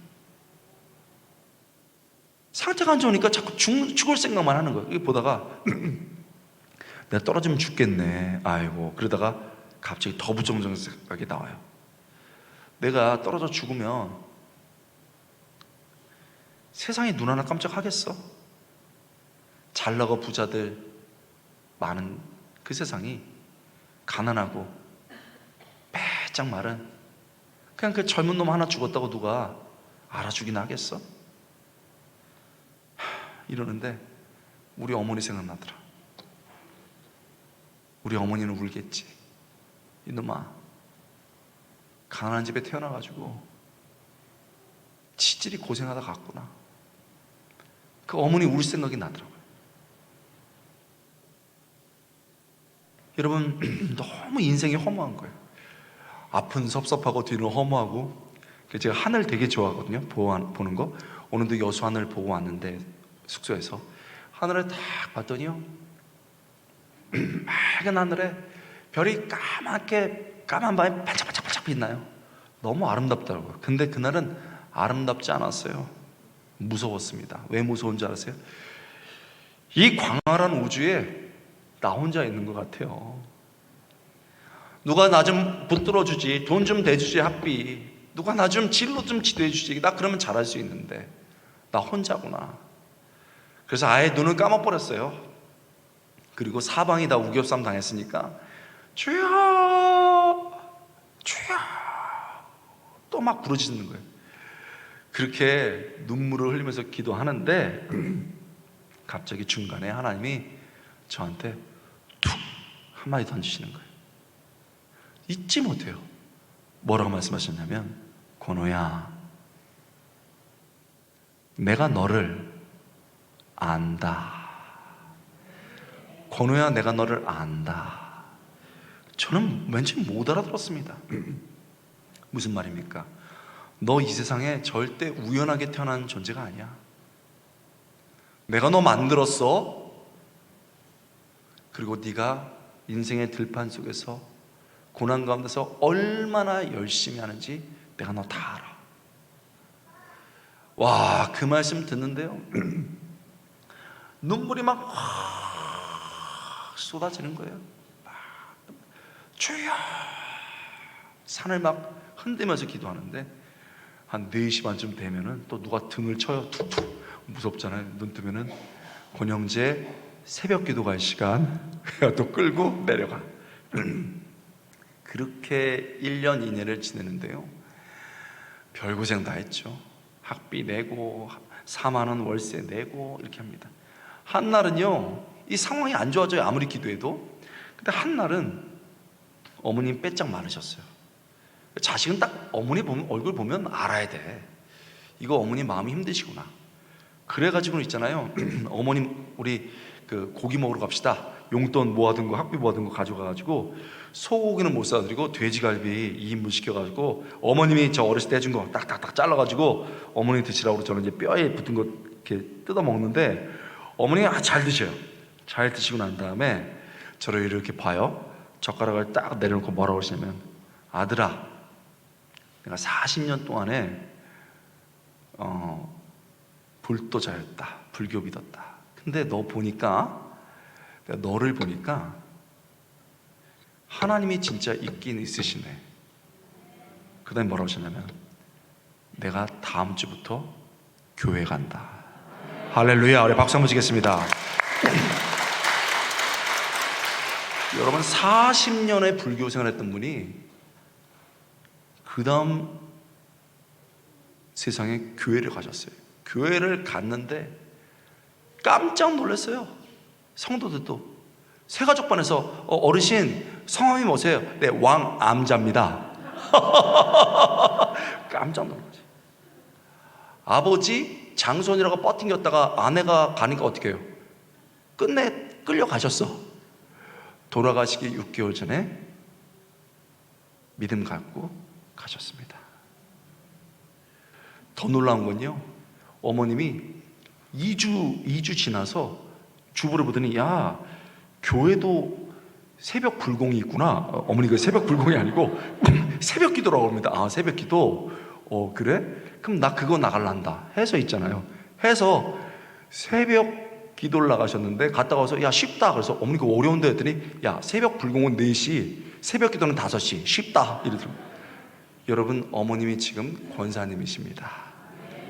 상태가 안 좋으니까 자꾸 죽을 생각만 하는 거예요. 이거 보다가 내가 떨어지면 죽겠네. 아이고. 그러다가 갑자기 더 부정적인 생각이 나와요. 내가 떨어져 죽으면 세상에 눈 하나 깜짝하겠어? 잘 나가 부자들 많은 그 세상이 가난하고 빼짝 마른 그냥 그 젊은 놈 하나 죽었다고 누가 알아주긴 하겠어? 이러는데 우리 어머니 생각나더라. 우리 어머니는 울겠지. 이놈아, 가난한 집에 태어나가지고 치질이 고생하다 갔구나. 그 어머니 울 생각이 나더라고요. 여러분, 너무 인생이 허무한 거예요. 앞은 섭섭하고 뒤는 허무하고. 제가 하늘 되게 좋아하거든요. 보는 거. 오늘도 여수 하늘 보고 왔는데 숙소에서 하늘을 딱 봤더니요 맑은 하늘에 별이 까만 밤에 반짝반짝 빛나요. 너무 아름답더라고요. 근데 그날은 아름답지 않았어요. 무서웠습니다. 왜 무서운 줄 아세요? 이 광활한 우주에 나 혼자 있는 것 같아요. 누가 나 좀 붙들어주지, 돈 좀 대주지, 학비. 누가 나 좀 진로 좀 지도해주지. 나 그러면 잘할 수 있는데 나 혼자구나. 그래서 아예 눈을 감아버렸어요. 그리고 사방이 다 우겹삼 당했으니까 주여 주여 또 막 부르짖는 거예요. 그렇게 눈물을 흘리면서 기도하는데 갑자기 중간에 하나님이 저한테 툭 한마디 던지시는 거예요. 잊지 못해요. 뭐라고 말씀하셨냐면, 권호야, 내가 너를 안다. 권호야, 내가 너를 안다. 저는 왠지 못 알아들었습니다. 무슨 말입니까? 너 이 세상에 절대 우연하게 태어난 존재가 아니야. 내가 너 만들었어. 그리고 네가 인생의 들판 속에서 고난 가운데서 얼마나 열심히 하는지 내가 너 다 알아. 와, 그 말씀 듣는데요 눈물이 막 쏟아지는 거예요. 주여! 산을 막 흔들면서 기도하는데 한 4시 반쯤 되면은 또 누가 등을 쳐요. 툭툭. 무섭잖아요. 눈 뜨면은 권영재 새벽 기도 갈 시간. 또 끌고 내려가. 그렇게 1년 2년을 지내는데요, 별고생 다 했죠. 학비 내고 4만 원 월세 내고 이렇게 합니다. 한 날은요, 이 상황이 안 좋아져요. 아무리 기도해도. 근데 한 날은 어머님 빼짝 마르셨어요. 자식은 딱 어머니 보면, 얼굴 보면 알아야 돼. 이거 어머니 마음이 힘드시구나. 그래가지고 있잖아요 어머님 우리 그 고기 먹으러 갑시다. 용돈 모아둔 거, 학비 모아둔 거 가져가가지고 소고기는 못 사드리고 돼지갈비 2인분 시켜가지고 어머님이 저 어렸을 때 해준 거 딱딱딱 잘라가지고 어머니 드시라고 저는 이제 뼈에 붙은 거 이렇게 뜯어 먹는데 어머니가 잘 드셔요. 잘 드시고 난 다음에 저를 이렇게 봐요. 젓가락을 딱 내려놓고 뭐라고 하시냐면, 아들아, 내가 40년 동안에 불도자였다. 불교 믿었다. 근데 너 보니까, 내가 너를 보니까 하나님이 진짜 있긴 있으시네. 그 다음에 뭐라고 하셨냐면, 내가 다음 주부터 교회 간다. 할렐루야. 우리 박수 한번 치겠습니다. 여러분, 40년의 불교 생활했던 분이 그 다음 세상에 교회를 가셨어요. 교회를 갔는데 깜짝 놀랐어요. 성도들도. 새가족반에서 어르신 성함이 뭐세요? 네, 왕암자입니다. 깜짝 놀랐어요. 아버지 장손이라고 뻗팅겼다가 아내가 가니까 어떻게 해요? 끝내 끌려가셨어. 돌아가시기 6개월 전에 믿음 갖고 가셨습니다. 더 놀라운 건요, 어머님이 2주 지나서 주부를 보더니, 야, 교회도 새벽 불공이 있구나. 어머니가 새벽 불공이 아니고 새벽 기도라고 합니다. 아, 새벽 기도? 그래? 그럼 나 그거 나갈란다 해서 있잖아요. 해서 새벽 기도를 나가셨는데 갔다 와서, 야, 쉽다. 그래서 어머니가 어려운데 했더니, 야, 새벽 불공은 4시, 새벽 기도는 5시, 쉽다 이러더라고요. 여러분, 어머님이 지금 권사님이십니다.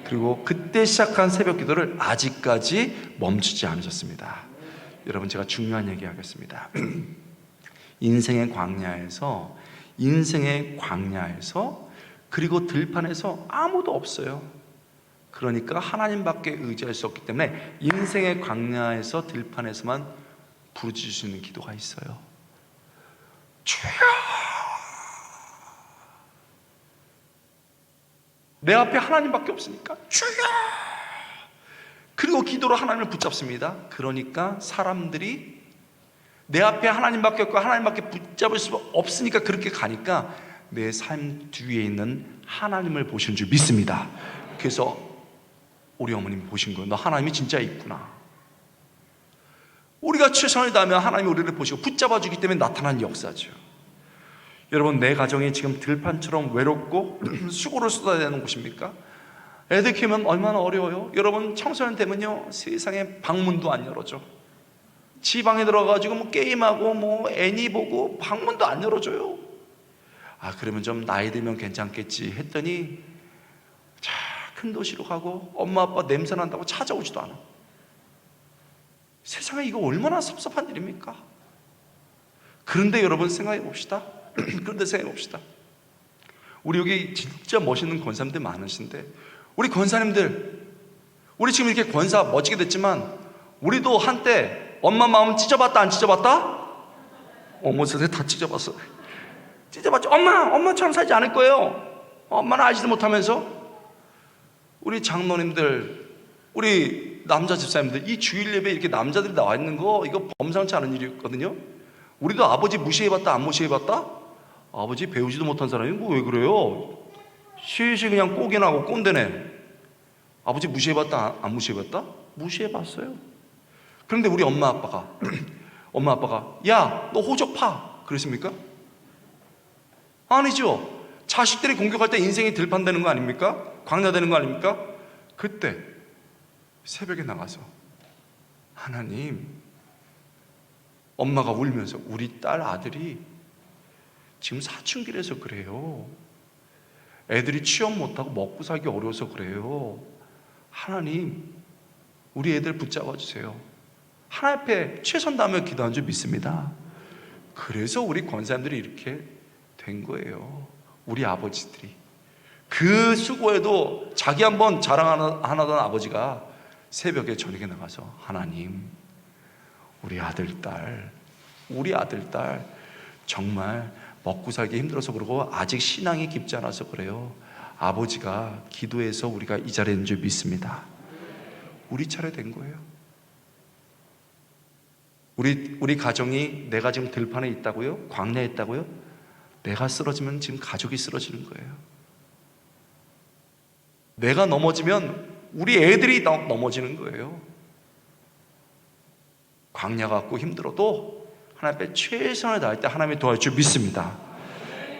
그리고 그때 시작한 새벽 기도를 아직까지 멈추지 않으셨습니다. 여러분, 제가 중요한 얘기 하겠습니다. 인생의 광야에서 그리고 들판에서 아무도 없어요. 그러니까 하나님밖에 의지할 수 없기 때문에 인생의 광야에서 들판에서만 부르짖을 수 있는 기도가 있어요. 주여! 내 앞에 하나님밖에 없으니까 주여! 그리고 기도로 하나님을 붙잡습니다. 그러니까 사람들이 내 앞에 하나님밖에 없고 하나님밖에 붙잡을 수 없으니까 그렇게 가니까 내 삶 뒤에 있는 하나님을 보시는 줄 믿습니다. 그래서 우리 어머님이 보신 거예요. 너 하나님이 진짜 있구나. 우리가 최선을 다하면 하나님이 우리를 보시고 붙잡아 주기 때문에 나타난 역사죠. 여러분, 내 가정이 지금 들판처럼 외롭고 수고를 쏟아야 되는 곳입니까? 애들 키우면 얼마나 어려워요. 여러분, 청소년 되면요, 세상에 방문도 안 열어줘. 지방에 들어가가지고 뭐 게임하고 뭐 애니 보고 방문도 안 열어줘요. 아, 그러면 좀 나이 들면 괜찮겠지 했더니 큰 도시로 가고 엄마 아빠 냄새 난다고 찾아오지도 않아. 세상에 이거 얼마나 섭섭한 일입니까? 그런데 여러분, 생각해 봅시다. 우리 여기 진짜 멋있는 권사님들 많으신데, 우리 권사님들, 우리 지금 이렇게 권사 멋지게 됐지만 우리도 한때 엄마 마음 찢어봤다 안 찢어봤다? 어머, 세상에 다 찢어봤어. 찢어봤죠. 엄마처럼 살지 않을 거예요. 엄마는 알지도 못하면서. 우리 장로님들, 우리 남자 집사님들, 이 주일 예배에 이렇게 남자들이 나와 있는 거, 이거 범상치 않은 일이거든요. 우리도 아버지 무시해봤다 안 무시해봤다? 아버지 배우지도 못한 사람이 뭐 왜 그래요? 실실 그냥 꼬개나고 꼰대네. 아버지 무시해봤다 안 무시해봤다? 무시해봤어요. 그런데 우리 엄마 아빠가 야, 너 호적 파 그랬습니까? 아니죠. 자식들이 공격할 때 인생이 들판되는 거 아닙니까? 광야되는 거 아닙니까? 그때 새벽에 나가서 하나님, 엄마가 울면서 우리 딸 아들이 지금 사춘기라서 그래요. 애들이 취업 못하고 먹고 살기 어려워서 그래요. 하나님, 우리 애들 붙잡아 주세요. 하나님 앞에 최선 다하며 기도한 줄 믿습니다. 그래서 우리 권사님들이 이렇게 된 거예요. 우리 아버지들이 그 수고에도 자기 한번 자랑하던 아버지가 새벽에 저녁에 나가서 하나님, 우리 아들 딸 정말 먹고 살기 힘들어서 그러고 아직 신앙이 깊지 않아서 그래요. 아버지가 기도해서 우리가 이 자리에 있는 줄 믿습니다. 우리 차례 된 거예요. 우리 가정이 내가 지금 들판에 있다고요? 광야에 있다고요? 내가 쓰러지면 지금 가족이 쓰러지는 거예요. 내가 넘어지면 우리 애들이 넘어지는 거예요. 광야 같고 힘들어도 하나님 앞에 최선을 다할 때 하나님이 도와줄 줄 믿습니다.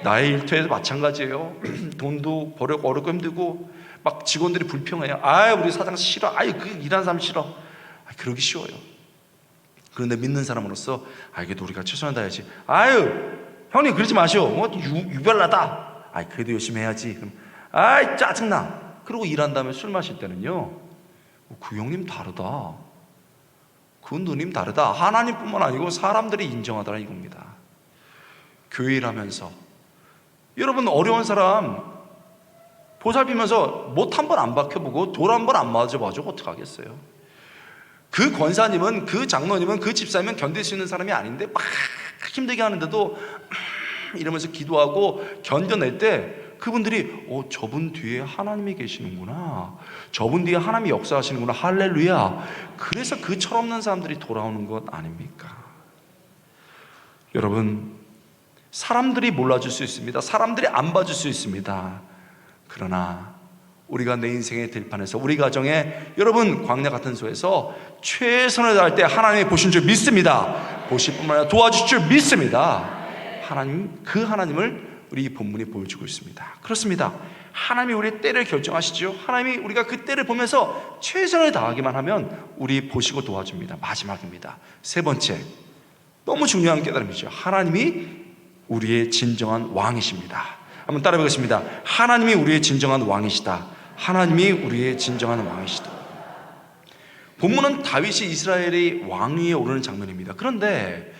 나의 일터에도 마찬가지예요. 돈도 벌고 어렵고 힘들고 막 직원들이 불평해요. 우리 사장 싫어. 그 일하는 사람 싫어. 그러기 쉬워요. 그런데 믿는 사람으로서 그래도 우리가 최선을 다해야지. 형님 그러지 마시오. 유별나다. 그래도 열심히 해야지. 그럼 짜증나. 그러고 일한 다음에 술 마실 때는요, 그 형님 다르다. 그 누님 다르다. 하나님뿐만 아니고 사람들이 인정하더라 이겁니다. 교회 일하면서 여러분 어려운 사람 보살피면서 못 한 번 안 박혀보고 돌 한 번 안 맞아봐줘 어떡하겠어요. 그 권사님은, 그 장로님은, 그 집사님은 견딜 수 있는 사람이 아닌데 막 힘들게 하는데도 이러면서 기도하고 견뎌낼 때 그분들이 저분 뒤에 하나님이 계시는구나, 저분 뒤에 하나님이 역사하시는구나, 할렐루야. 그래서 그 철없는 사람들이 돌아오는 것 아닙니까? 여러분, 사람들이 몰라줄 수 있습니다. 사람들이 안 봐줄 수 있습니다. 그러나 우리가 내 인생의 들판에서, 우리 가정에, 여러분 광야 같은 소에서 최선을 다할 때 하나님이 보신 줄 믿습니다. 보실 뿐만 아니라 도와주실 줄 믿습니다. 그 하나님을 우리 본문이 보여주고 있습니다. 그렇습니다. 하나님이 우리의 때를 결정하시죠. 하나님이 우리가 그 때를 보면서 최선을 다하기만 하면 우리 보시고 도와줍니다. 마지막입니다. 세 번째, 너무 중요한 깨달음이죠. 하나님이 우리의 진정한 왕이십니다. 한번 따라 보겠습니다. 하나님이 우리의 진정한 왕이시다. 하나님이 우리의 진정한 왕이시다. 본문은 다윗이 이스라엘의 왕위에 오르는 장면입니다. 그런데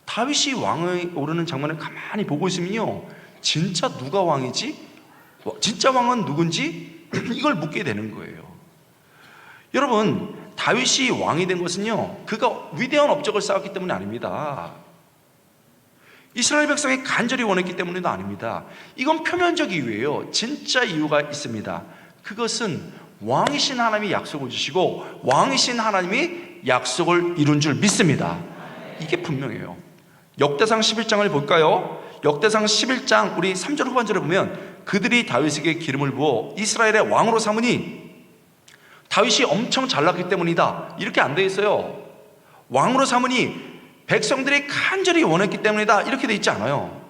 다윗이 왕위에 오르는 장면을 가만히 보고 있으면요, 진짜 누가 왕이지? 진짜 왕은 누군지? 이걸 묻게 되는 거예요. 여러분, 다윗이 왕이 된 것은요, 그가 위대한 업적을 쌓았기 때문이 아닙니다. 이스라엘 백성이 간절히 원했기 때문에도 아닙니다. 이건 표면적 이유예요. 진짜 이유가 있습니다. 그것은 왕이신 하나님이 약속을 주시고 왕이신 하나님이 약속을 이룬 줄 믿습니다. 이게 분명해요. 역대상 11장을 볼까요? 역대상 11장 우리 3절 후반절에 보면 그들이 다윗에게 기름을 부어 이스라엘의 왕으로 삼으니 다윗이 엄청 잘났기 때문이다. 이렇게 안 돼 있어요. 왕으로 삼으니 백성들이 간절히 원했기 때문이다. 이렇게 돼 있지 않아요.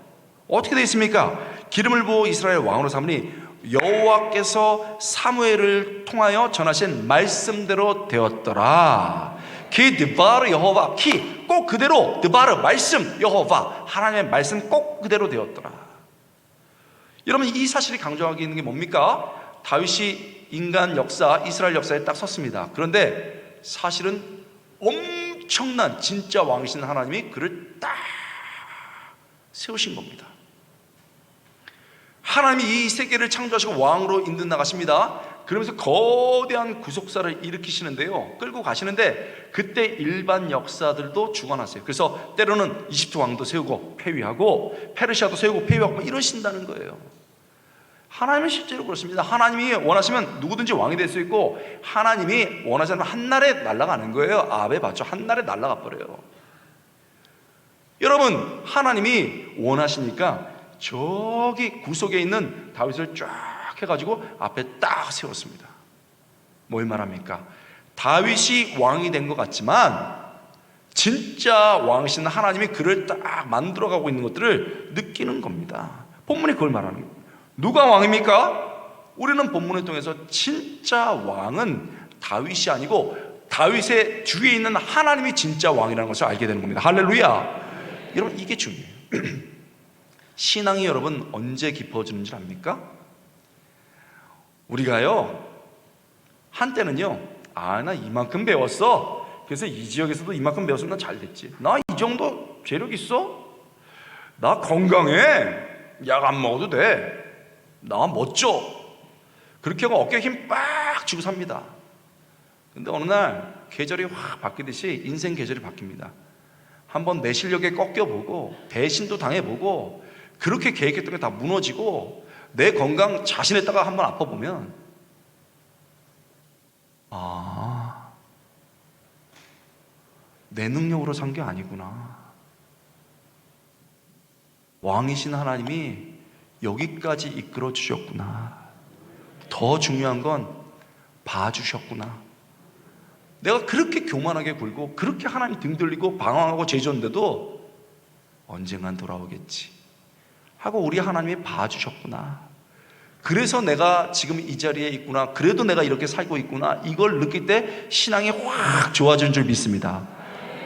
어떻게 돼 있습니까? 기름을 부어 이스라엘 왕으로 삼으니 여호와께서 사무엘을 통하여 전하신 말씀대로 되었더라. 키 드바르 여호와, 키 꼭 그대로, 드바르 말씀, 여호와 하나님의 말씀 꼭 그대로 되었더라. 여러분, 이 사실이 강조하고 있는 게 뭡니까? 다윗이 인간 역사, 이스라엘 역사에 딱 섰습니다. 그런데 사실은 엄청난 진짜 왕이신 하나님이 그를 딱 세우신 겁니다. 하나님이 이 세계를 창조하시고 왕으로 인도 나가십니다. 그러면서 거대한 구속사를 일으키시는데요, 끌고 가시는데 그때 일반 역사들도 주관하세요. 그래서 때로는 이집트 왕도 세우고 폐위하고 페르시아도 세우고 폐위하고 이러신다는 거예요. 하나님은 실제로 그렇습니다. 하나님이 원하시면 누구든지 왕이 될 수 있고, 하나님이 원하지 않으면 한날에 날아가는 거예요. 아베 맞죠? 한날에 날아가 버려요. 여러분, 하나님이 원하시니까 저기 구석에 있는 다윗을 쫙 해가지고 앞에 딱 세웠습니다. 뭘 말합니까? 다윗이 왕이 된 것 같지만 진짜 왕이신 하나님이 그를 딱 만들어가고 있는 것들을 느끼는 겁니다. 본문이 그걸 말하는 거예요. 누가 왕입니까? 우리는 본문을 통해서 진짜 왕은 다윗이 아니고 다윗의 주위에 있는 하나님이 진짜 왕이라는 것을 알게 되는 겁니다. 할렐루야. 여러분, 이게 중요해요. 신앙이 여러분 언제 깊어지는 줄 압니까? 우리가요 한때는요, 나 이만큼 배웠어, 그래서 이 지역에서도 이만큼 배웠으면 나 잘 됐지, 나 이 정도 재력 있어, 나 건강해, 약 안 먹어도 돼, 나 멋져, 그렇게 하고 어깨에 힘 빡 주고 삽니다. 근데 어느 날 계절이 확 바뀌듯이 인생 계절이 바뀝니다. 한번 내 실력에 꺾여보고 배신도 당해보고 그렇게 계획했던 게 다 무너지고 내 건강 자신했다가 한번 아파보면 내 능력으로 산 게 아니구나, 왕이신 하나님이 여기까지 이끌어 주셨구나, 더 중요한 건 봐주셨구나, 내가 그렇게 교만하게 굴고 그렇게 하나님 등 돌리고 방황하고 죄졌는데도 언젠간 돌아오겠지 하고 우리 하나님이 봐주셨구나, 그래서 내가 지금 이 자리에 있구나, 그래도 내가 이렇게 살고 있구나, 이걸 느낄 때 신앙이 확 좋아지는 줄 믿습니다.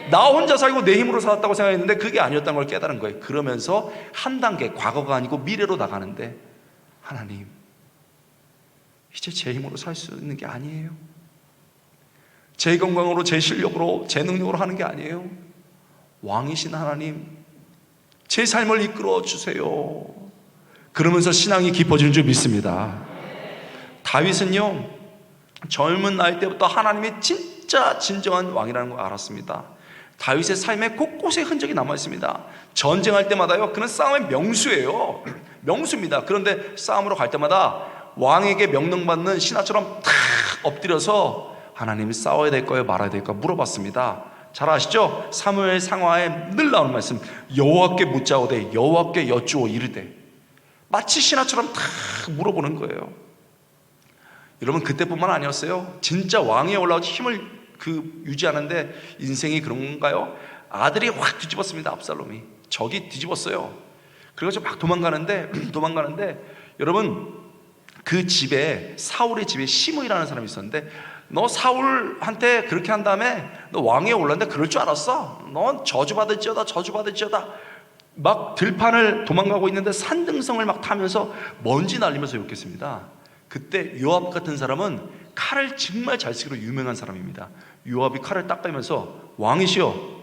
나 혼자 살고 내 힘으로 살았다고 생각했는데 그게 아니었다는 걸 깨달은 거예요. 그러면서 한 단계, 과거가 아니고 미래로 나가는데, 하나님 이제 제 힘으로 살 수 있는 게 아니에요, 제 건강으로, 제 실력으로, 제 능력으로 하는 게 아니에요, 왕이신 하나님 제 삶을 이끌어 주세요. 그러면서 신앙이 깊어지는 줄 믿습니다. 다윗은요 젊은 나이 때부터 하나님이 진짜 진정한 왕이라는 걸 알았습니다. 다윗의 삶에 곳곳에 흔적이 남아 있습니다. 전쟁할 때마다요, 그는 싸움의 명수예요. 명수입니다. 그런데 싸움으로 갈 때마다 왕에게 명령받는 신하처럼 탁 엎드려서 하나님이 싸워야 될 거예요, 말아야 될 거예요 물어봤습니다. 잘 아시죠? 사무엘 상하에 늘 나오는 말씀, 여호와께 묻자오되 여호와께 여쭈어 이르되, 마치 신하처럼 탁 물어보는 거예요. 여러분, 그때뿐만 아니었어요. 진짜 왕에 올라오지 힘을 유지하는데 인생이 그런가요? 아들이 확 뒤집었습니다. 압살롬이 적이 뒤집었어요. 그래가지고 막 도망가는데 여러분, 그 집에, 사울의 집에 시므이라는 사람이 있었는데, 너 사울한테 그렇게 한 다음에 너 왕위에 올랐는데 그럴 줄 알았어? 넌 저주받을지어다, 저주받을지어다. 막 들판을 도망가고 있는데 산등성을 막 타면서 먼지 날리면서 욕했습니다. 그때 요압 같은 사람은 칼을 정말 잘 쓰기로 유명한 사람입니다. 요압이 칼을 딱 빼면서, 왕이시여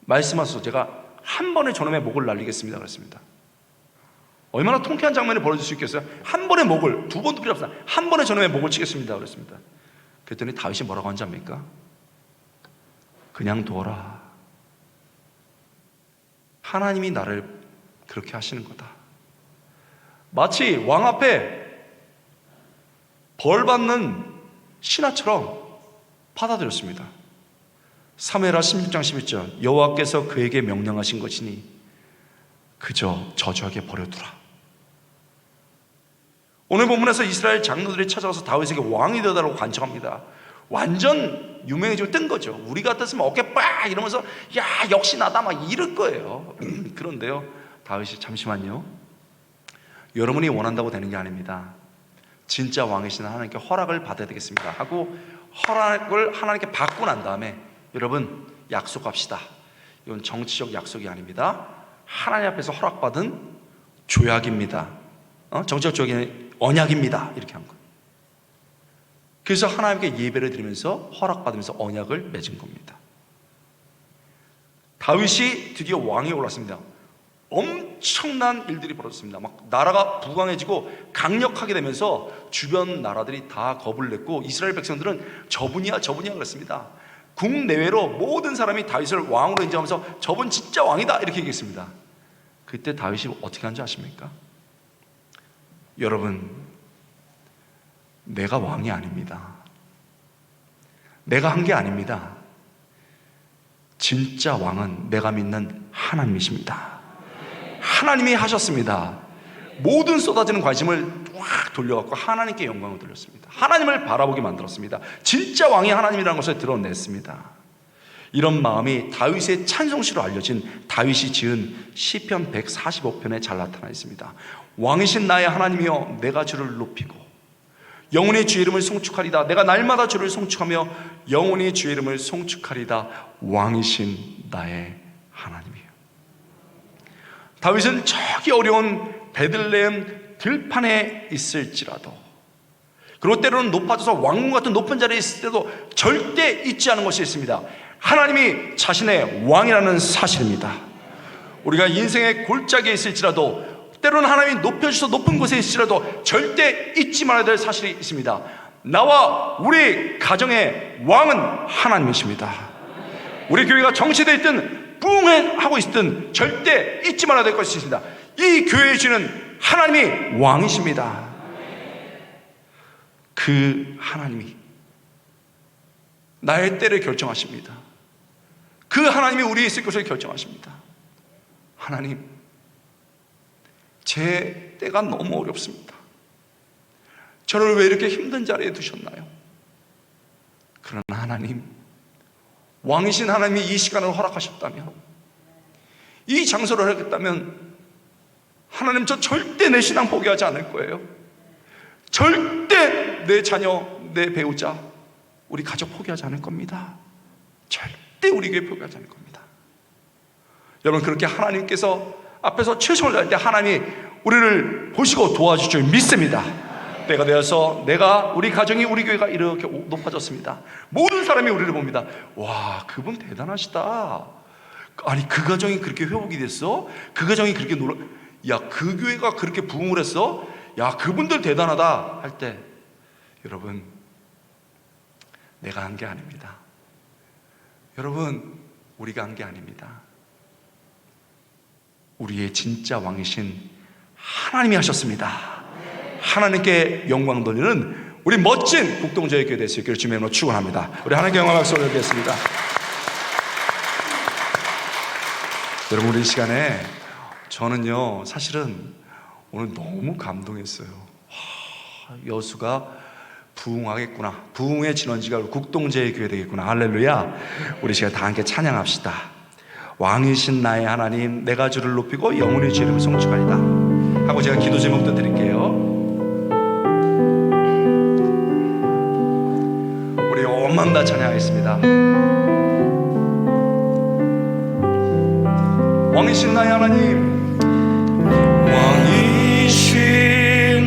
말씀하소서, 제가 한 번에 저놈의 목을 날리겠습니다 그랬습니다. 얼마나 통쾌한 장면이 벌어질 수 있겠어요? 한 번에 목을, 두 번도 필요 없습니다. 한 번에 저놈의 목을 치겠습니다 그랬습니다. 그랬더니 다윗이 뭐라고 한지 압니까? 그냥 둬라, 하나님이 나를 그렇게 하시는 거다. 마치 왕 앞에 벌 받는 신하처럼 받아들였습니다. 사무엘하 16장 11절, 여호와께서 그에게 명령하신 것이니 그저 저주하게 버려두라. 오늘 본문에서 이스라엘 장로들이 찾아와서 다윗에게 왕이 되어달라고 간청합니다. 완전 유명해지고 뜬 거죠. 우리 같았으면 어깨 빡 이러면서 야 역시 나다 막 이럴 거예요. 그런데요, 다윗이 잠시만요, 여러분이 원한다고 되는 게 아닙니다. 진짜 왕이신 하나님께 허락을 받아야 되겠습니다 하고 허락을 하나님께 받고 난 다음에, 여러분 약속합시다. 이건 정치적 약속이 아닙니다. 하나님 앞에서 허락받은 조약입니다. 정치적 조약이 언약입니다. 이렇게 한 거예요. 그래서 하나님께 예배를 드리면서 허락받으면서 언약을 맺은 겁니다. 다윗이 드디어 왕위에 올랐습니다. 엄청난 일들이 벌어졌습니다. 막 나라가 부강해지고 강력하게 되면서 주변 나라들이 다 겁을 냈고 이스라엘 백성들은 저분이야 그랬습니다. 국내외로 모든 사람이 다윗을 왕으로 인정하면서 저분 진짜 왕이다 이렇게 얘기했습니다. 그때 다윗이 어떻게 한지 아십니까? 여러분, 내가 왕이 아닙니다. 내가 한 게 아닙니다. 진짜 왕은 내가 믿는 하나님이십니다. 하나님이 하셨습니다. 모든 쏟아지는 관심을 확 돌려갖고 하나님께 영광을 돌렸습니다. 하나님을 바라보게 만들었습니다. 진짜 왕이 하나님이라는 것을 드러냈습니다. 이런 마음이 다윗의 찬송시로 알려진 다윗이 지은 시편 145편에 잘 나타나 있습니다. 왕이신 나의 하나님이여 내가 주를 높이고 영원히 주의 이름을 송축하리다. 내가 날마다 주를 송축하며 영원히 주의 이름을 송축하리다. 왕이신 나의 하나님이요. 다윗은 저기 어려운 베들레헴 들판에 있을지라도, 그리고 때로는 높아져서 왕궁 같은 높은 자리에 있을 때도 절대 잊지 않은 것이 있습니다. 하나님이 자신의 왕이라는 사실입니다. 우리가 인생의 골짜기에 있을지라도, 때로는 하나님이 높여주셔서 높은 곳에 있을지라도 절대 잊지 말아야 될 사실이 있습니다. 나와 우리 가정의 왕은 하나님이십니다. 우리 교회가 정체되어 있든 부흥하고 있든 절대 잊지 말아야 될 것이 있습니다. 이 교회의 주는 하나님이 왕이십니다. 그 하나님이 나의 때를 결정하십니다. 그 하나님이 우리의 있을 것을 결정하십니다. 하나님, 제 때가 너무 어렵습니다. 저를 왜 이렇게 힘든 자리에 두셨나요? 그러나 하나님, 왕이신 하나님이 이 시간을 허락하셨다면, 이 장소를 허락했다면 하나님, 저 절대 내 신앙 포기하지 않을 거예요. 절대 내 자녀, 내 배우자, 우리 가족 포기하지 않을 겁니다. 절대 우리 교회 포기하지 않을 겁니다. 여러분, 그렇게 하나님께서 앞에서 최선을 다할 때 하나님이 우리를 보시고 도와줄 줄 믿습니다. 때가 되어서 내가, 우리 가정이, 우리 교회가 이렇게 높아졌습니다. 모든 사람이 우리를 봅니다. 와, 그분 대단하시다. 아니, 그 가정이 그렇게 회복이 됐어? 그 가정이 그렇게 야, 그 교회가 그렇게 부흥을 했어? 야, 그분들 대단하다 할 때, 여러분, 내가 한 게 아닙니다. 여러분, 우리가 한 게 아닙니다. 우리의 진짜 왕이신 하나님이 하셨습니다. 하나님께 영광 돌리는 우리 멋진 국동저의 교회 될 수 있기를 주님의 이름으로 축원합니다. 우리 하나님께 영광 박수 올리겠습니다. 여러분, 우리 이 시간에 저는요, 사실은 오늘 너무 감동했어요. 여수가 부흥하겠구나, 부흥의 진원지가 국동제의 교회 되겠구나. 할렐루야. 우리 시간 다 함께 찬양합시다. 왕이신 나의 하나님, 내가 주를 높이고 영원히 주의 이름을 송축하리다 하고 제가 기도 제목도 드릴게요. 우리 온 마음 다 찬양하겠습니다. 왕이신 나의 하나님, 왕이신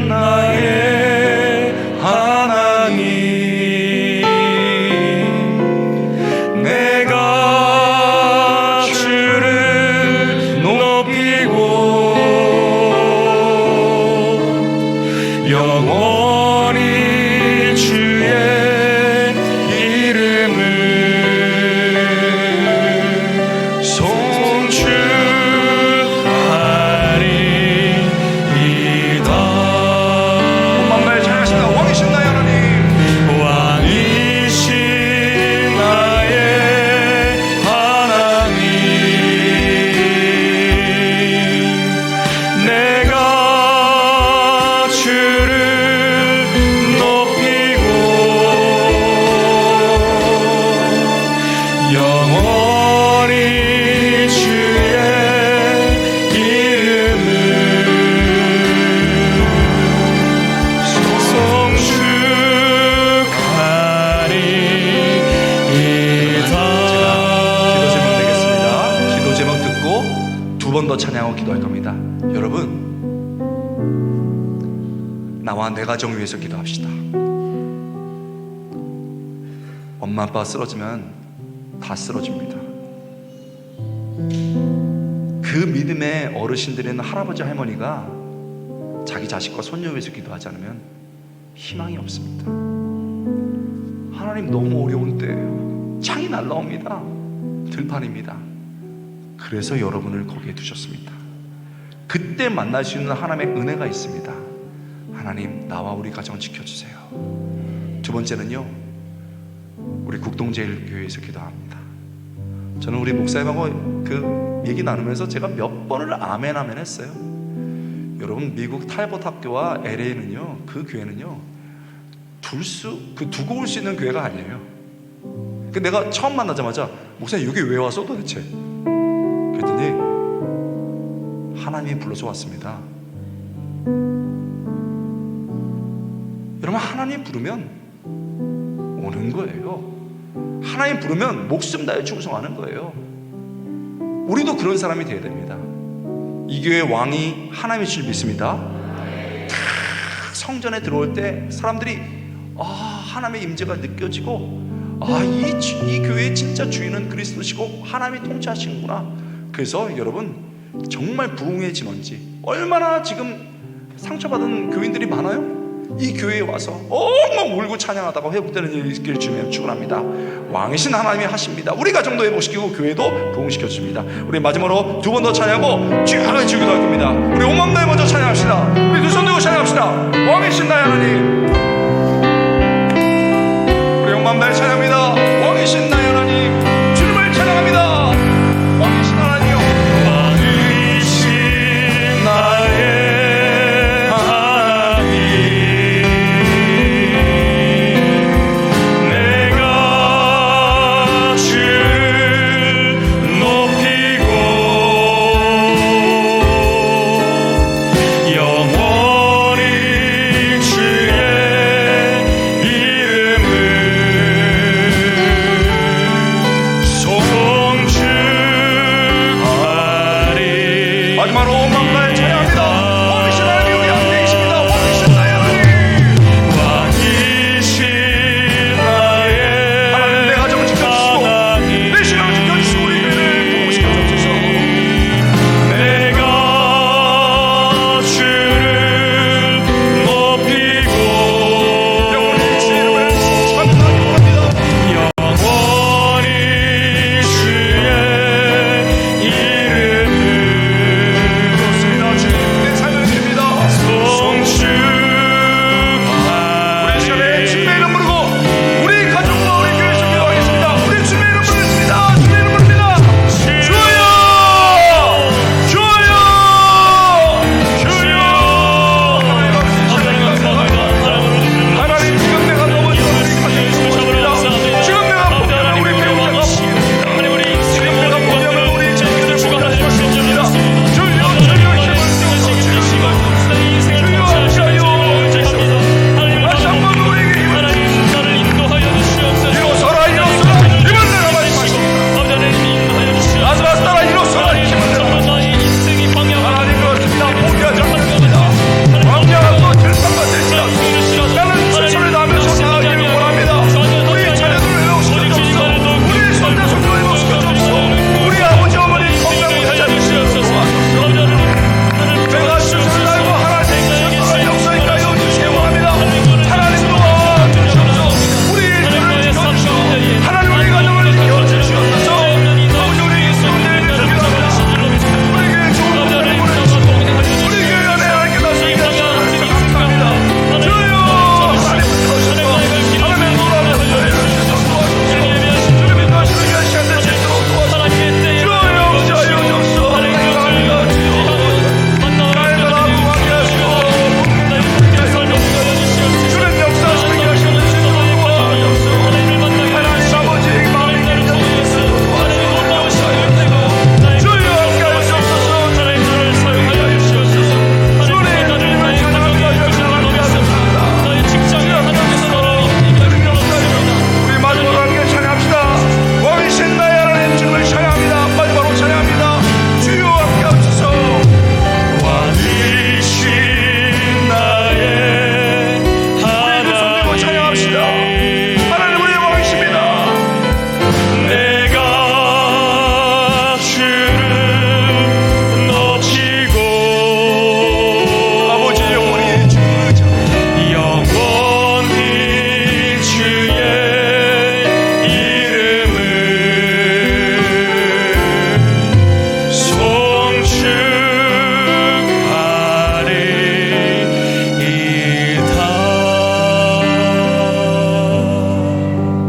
나의 하나님, 내가 주를 높이고 영원히 주의 이름을 송축하리이다. 온 마음 다해 찬양하십니다. 왕이신 나의 하나님, 왕이신 나의 하나님, 내가 주를 높이고 영원히 주의 이름을 송축하리이다. 기도 제목 내겠습니다. 기도 제목 듣고 두 번 더 찬양하고 기도할 겁니다. 여러분, 나와 내 가정 위해서 기도합시다. 엄마 아빠 쓰러지면 다 쓰러집니다. 그 믿음의 어르신들인 할아버지 할머니가 자기 자식과 손녀 위해서 기도하지 않으면 희망이 없습니다. 하나님, 너무 어려운 때예요. 창이 날라옵니다. 들판입니다. 그래서 여러분을 거기에 두셨습니다. 그때 만날 수 있는 하나님의 은혜가 있습니다. 하나님, 나와 우리 가정 지켜주세요. 두 번째는요, 우리 국동제일교회에서 기도합니다. 저는 우리 목사님하고 그 얘기 나누면서 제가 몇 번을 아멘 아멘 했어요. 여러분, 미국 탈벗 학교와 LA는요, 그 교회는요, 두고 올 수 있는 교회가 아니에요. 내가 처음 만나자마자, 목사님 여기 왜 왔어 도대체? 그랬더니 하나님이 불러서 왔습니다. 여러분, 하나님 부르면 오는 거예요. 하나님 부르면 목숨 다해 충성하는 거예요. 우리도 그런 사람이 되어야 됩니다. 이 교회 왕이 하나님이신 줄 믿습니다. 성전에 들어올 때 사람들이 하나님의 임재가 느껴지고, 이 교회의 진짜 주인은 그리스도시고 하나님이 통치하시는구나. 그래서 여러분, 정말 부흥의 진원지, 얼마나 지금 상처받은 교인들이 많아요. 이 교회에 와서 엉엉 울고 찬양하다가 회복되는 일이 있기를 주님 축원합니다. 왕이신 하나님이 하십니다. 우리 가정도 회복시키고 교회도 부흥시켜 줍니다. 우리 마지막으로 두 번 더 찬양하고 쭉 주기도 할 겁니다. 우리 온 마음 다해 먼저 찬양합시다. 우리 두 손 들고 찬양합시다. 왕이신 나의 하나님. 우리 온 마음 다해 찬양합니다. 왕이신 나의 하나님, 주님을 찬양합니다. 왕이신 하나님이요, 왕이신 나의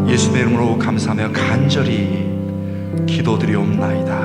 예수님의 이름으로 감사하며 간절히 기도드리옵나이다.